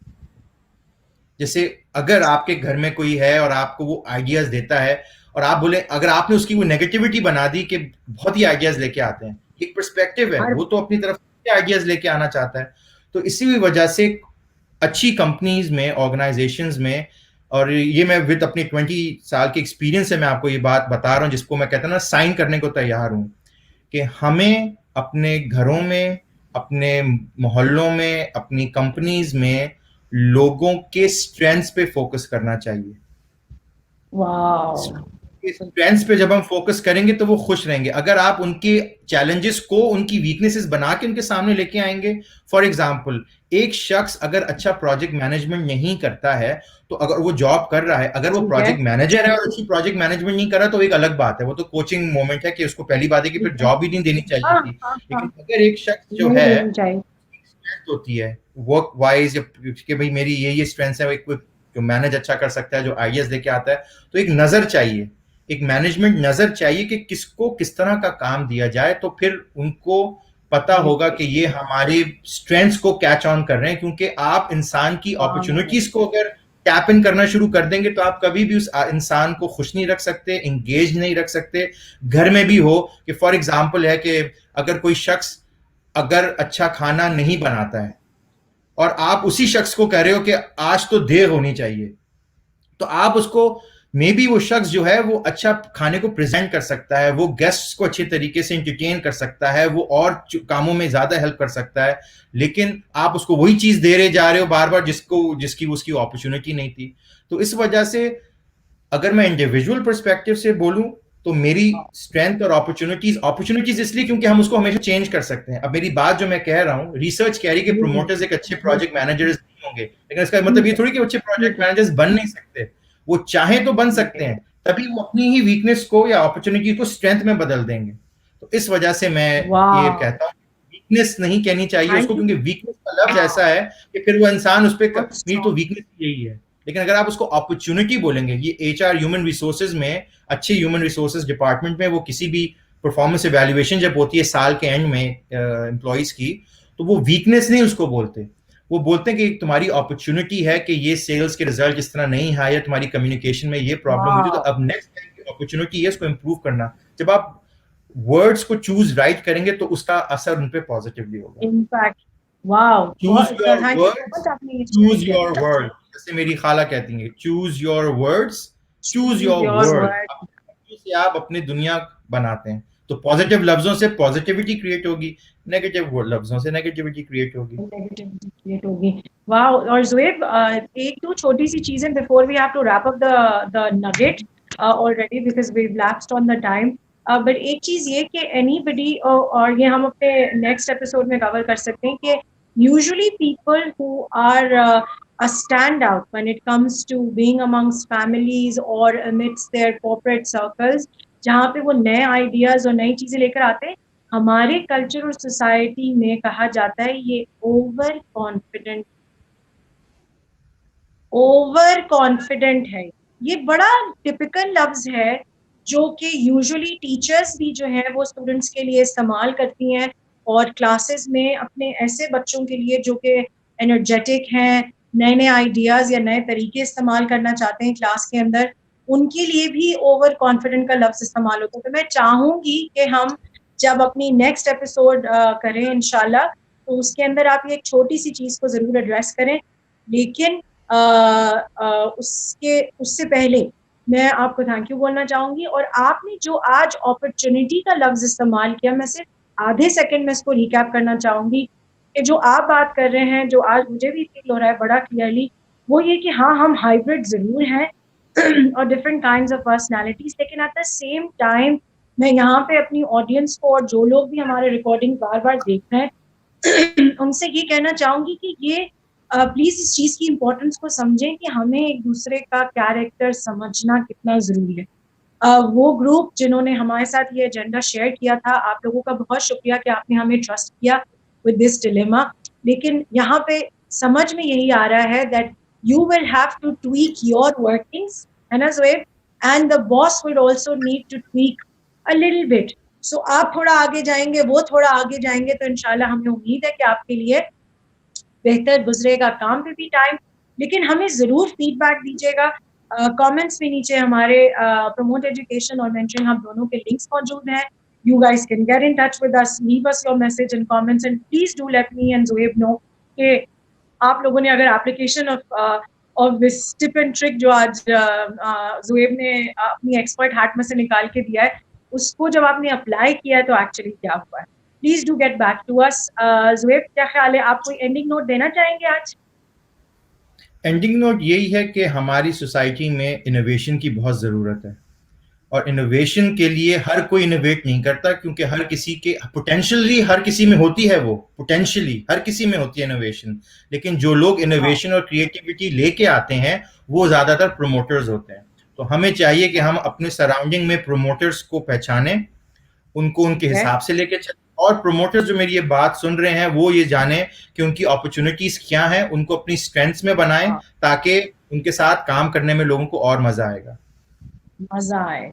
जैसे अगर आपके घर में कोई है और आपको वो आइडियाज देता है, और आप बोले, अगर आपने उसकी वो नेगेटिविटी बना दी कि बहुत ही आइडियाज लेके आते हैं, एक पर्सपेक्टिव है, हर वो तो अपनी तरफ से आइडियाज लेके आना चाहता है। तो इसी भी वजह से अच्छी कंपनीज में, ऑर्गेनाइजेशंस में, और ये मैं विद अपनी 20 साल के एक्सपीरियंस से मैं आपको ये बात बता रहा हूँ, जिसको मैं कहता हूँ ना, साइन करने को तैयार हूँ, कि हमें अपने घरों में, अपने मोहल्लों में, अपनी कंपनीज में लोगों के स्ट्रेंथ्स पे फोकस करना चाहिए। वाह। स्ट्रेंथ्स पे जब हम फोकस करेंगे तो वो खुश रहेंगे। अगर आप उनके चैलेंजेस को उनकी वीकनेसेस बना के उनके सामने लेके आएंगे, फॉर एग्जांपल एक शख्स अगर अच्छा प्रोजेक्ट मैनेजमेंट नहीं करता है, तो अगर वो जॉब कर रहा है, अगर वो ठीक है। प्रोजेक्ट मैनेजर है और अच्छी प्रोजेक्ट मैनेजमेंट नहीं कर रहा, तो एक अलग बात है, वो तो कोचिंग मोमेंट है कि उसको पहली बात है कि फिर ठीक है। जॉब ही नहीं देनी चाहिए हाँ थी। हाँ हाँ। लेकिन अगर एक शख्स जो नहीं है, देनी चाहिए। स्ट्रेंथ होती है वर्क वाइज, कि भाई मेरी ये स्ट्रेंथ है, जो मैनेज अच्छा कर सकता है, जो आइडियाज लेके आता है, तो एक नजर चाहिए, एक मैनेजमेंट नजर चाहिए कि किसको किस तरह का काम दिया जाए, तो फिर उनको पता होगा कि ये हमारे स्ट्रेंथ्स को कैच ऑन कर रहे हैं। क्योंकि आप इंसान की वाह। अपॉर्चुनिटीज को अगर टैप इन करना शुरू कर देंगे, तो आप कभी भी उस इंसान को खुश नहीं रख सकते, इंगेज नहीं रख सकते। घर में भी हो कि फॉर एग्जाम्पल है कि अगर कोई शख्स अगर अच्छा खाना नहीं बनाता है, और आप उसी शख्स को कह रहे हो कि आज तो देर होनी चाहिए, तो आप उसको, मे बी वो शख्स जो है वो अच्छा खाने को प्रेजेंट कर सकता है, वो गेस्ट को अच्छे तरीके से एंटरटेन कर सकता है, वो और कामों में ज्यादा हेल्प कर सकता है, लेकिन आप उसको वही चीज दे रहे जा रहे हो बार बार जिसकी उसकी अपॉर्चुनिटी नहीं थी। तो इस वजह से अगर मैं इंडिविजुअल पर्सपेक्टिव से बोलूं, तो मेरी स्ट्रेंथ और अपॉर्चुनिटीज इसलिए क्योंकि हम उसको हमेशा चेंज कर सकते हैं। अब मेरी बात जो मैं कह रहा हूं, रिसर्च कह रही है कि प्रमोटर्स एक अच्छे प्रोजेक्ट मैनेजर्स नहीं होंगे, लेकिन इसका मतलब ये थोड़ी कि अच्छे प्रोजेक्ट मैनेजर्स बन नहीं सकते। वो चाहे तो बन सकते हैं, तभी वो अपनी ही वीकनेस को या अपॉर्चुनिटी को स्ट्रेंथ में बदल देंगे। तो इस वजह से मैं ये वाह। कहता हूँ, वीकनेस नहीं कहनी चाहिए उसको, थैंक यू। क्योंकि वीकनेस का लफ्ज ऐसा है कि फिर वो इंसान उस पर, बहुत मेरी तो स्ट्रॉन्ग। वीकनेस यही है। लेकिन अगर आप उसको अपॉर्चुनिटी बोलेंगे, ये एचआर ह्यूमन रिसोर्सेज में, अच्छे ह्यूमन रिसोर्सेज डिपार्टमेंट में, वो किसी भी परफॉर्मेंस एवेल्युएशन जब होती है साल के एंड में एम्प्लॉइज की, तो वो वीकनेस नहीं उसको बोलते, वो बोलते हैं कि तुम्हारी अपॉर्चुनिटी है कि ये सेल्स के रिजल्ट इस तरह नहीं आए, या तुम्हारी कम्युनिकेशन में ये प्रॉब्लम हुई, तो वाह। अब नेक्स्ट टाइम की अपॉर्चुनिटी है इसको इम्प्रूव करना। जब आप वर्ड्स को चूज राइट करेंगे तो उसका असर उन पे पॉजिटिवली होगा। इम्पैक्ट। वाह। Choose your thank you so words, much, आपने ये शेयर चूज किया। योर वर्ड, जैसे मेरी खाला कहती है, choose your words, choose choose your your word. Word. से आप अपनी दुनिया बनाते हैं, तो पॉजिटिव लफ्जों से पॉजिटिविटी क्रिएट होगी, नेगेटिव लफ्जों से नेगेटिविटी क्रिएट होगी। नेगेटिविटी क्रिएट होगी। वाह। और जुएब, एक दो छोटी सी चीजें before we have to wrap up the nugget already, because we lapsed on the time. But एक चीज ये कि एनीबडी, और ये हम अपने नेक्स्ट एपिसोड में कवर कर सकते हैं कि usually people who are a standout when it comes to being amongst families or amidst their corporate circles, जहाँ पे वो नए आइडियाज और नई चीजें लेकर आते हैं, हमारे कल्चर और सोसाइटी में कहा जाता है ये ओवर कॉन्फिडेंट है। ये बड़ा टिपिकल लफ्ज है जो कि यूजुअली टीचर्स भी जो है वो स्टूडेंट्स के लिए इस्तेमाल करती हैं, और क्लासेस में अपने ऐसे बच्चों के लिए जो कि एनर्जेटिक हैं, नए नए आइडियाज या नए तरीके इस्तेमाल करना चाहते हैं क्लास के अंदर, उनके लिए भी ओवर कॉन्फिडेंट का लफ्ज इस्तेमाल होता है। तो मैं चाहूंगी कि हम जब अपनी नेक्स्ट एपिसोड करें इंशाल्लाह, तो उसके अंदर आप ये एक छोटी सी चीज को जरूर एड्रेस करें। लेकिन उससे पहले मैं आपको थैंक यू बोलना चाहूंगी, और आपने जो आज अपॉर्चुनिटी का लफ्ज इस्तेमाल किया, मैं सिर्फ आधे सेकंड में इसको रिकैप करना चाहूंगी कि जो आप बात कर रहे हैं, जो आज मुझे भी फील हो रहा है बड़ा क्लियरली, वो ये कि हाँ, हम हाइब्रिड जरूर हैं और डिफरेंट काइंड्स ऑफ पर्सनैलिटीज, लेकिन एट द सेम टाइम मैं यहाँ पे अपनी ऑडियंस को और जो लोग भी हमारे रिकॉर्डिंग बार बार देख रहे हैं उनसे ये कहना चाहूंगी कि ये प्लीज इस चीज की इम्पोर्टेंस को समझें कि हमें एक दूसरे का कैरेक्टर समझना कितना जरूरी है। वो ग्रुप जिन्होंने हमारे साथ ये एजेंडा शेयर किया था, आप लोगों का बहुत शुक्रिया कि आपने हमें ट्रस्ट किया विद दिस डिलेमा। लेकिन यहाँ पे समझ में यही आ रहा है that you will have to tweak your workings, है ना Zuhaib, and the boss will also need to tweak a little bit. So आप थोड़ा आगे जाएंगे, वो थोड़ा आगे जाएंगे, तो इंशाल्लाह हमें उम्मीद है कि आपके लिए बेहतर गुजरेगा काम पे भी टाइम। लेकिन हमें जरूर फीडबैक दीजिएगा। कमेंट्स में नीचे हमारे प्रमोट एजुकेशन और मेंटरिंग हब दोनों के लिंक्स मौजूद हैं। You guys can get in touch with us, leave us your message and comments, and please do let me and Zoeb know कि आप लोगों ने अगर application of this tip and trick जो आज Zoeb ने अपनी एक्सपर्ट हैट में से निकाल के दिया है, उसको जब आपने अप्लाई किया है तो एक्चुअली क्या हुआ है। Please do get back to us. Zoeb, क्या ख्याल है, आप कोई एंडिंग नोट देना चाहेंगे आज? एंडिंग नोट यही है कि हमारी सोसाइटी में इनोवेशन की बहुत ज़रूरत है, और इनोवेशन के लिए हर कोई इनोवेट नहीं करता, क्योंकि हर किसी के पोटेंशियली हर किसी में होती है, वो पोटेंशियली हर किसी में होती है इनोवेशन। लेकिन जो लोग इनोवेशन और क्रिएटिविटी लेके आते हैं वो ज़्यादातर प्रोमोटर्स होते हैं। तो हमें चाहिए कि हम अपने सराउंडिंग में प्रोमोटर्स को पहचानें, उनको उनके हिसाब से लेके चलें, और प्रोमोटर्स जो मेरी ये बात सुन रहे हैं वो ये जाने कि उनकी अपॉर्चुनिटीज क्या हैं, उनको अपनी स्ट्रेंथ्स में बनाएं, ताकि उनके साथ काम करने में लोगों को और मजा आएगा। मजा आए।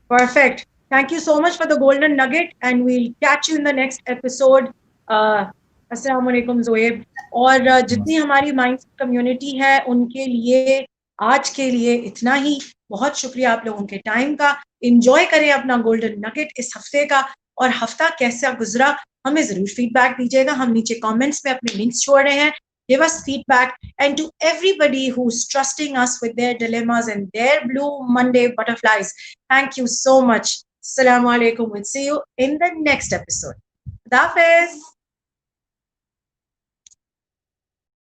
Perfect. Thank you so much for the golden nugget, and we'll catch you in the next episode. अस्सलाम वालेकुम ज़ोएब। और जितनी हमारी माइंड कम्युनिटी है उनके लिए आज के लिए इतना ही। बहुत शुक्रिया आप लोगों के टाइम का। एंजॉय करें अपना गोल्डन नगेट इस हफ्ते का, और हफ्ता कैसा गुजरा हमें जरूर फीडबैक दीजिएगा। हम नीचे कमेंट्स में अपने लिंक्स छोड़ रहे हैं। Give us feedback, and to everybody who's trusting us with their dilemmas and their Blue Monday butterflies, thank you so much. Assalamu alaikum. We'll see you in the next episode. Khuda Hafiz.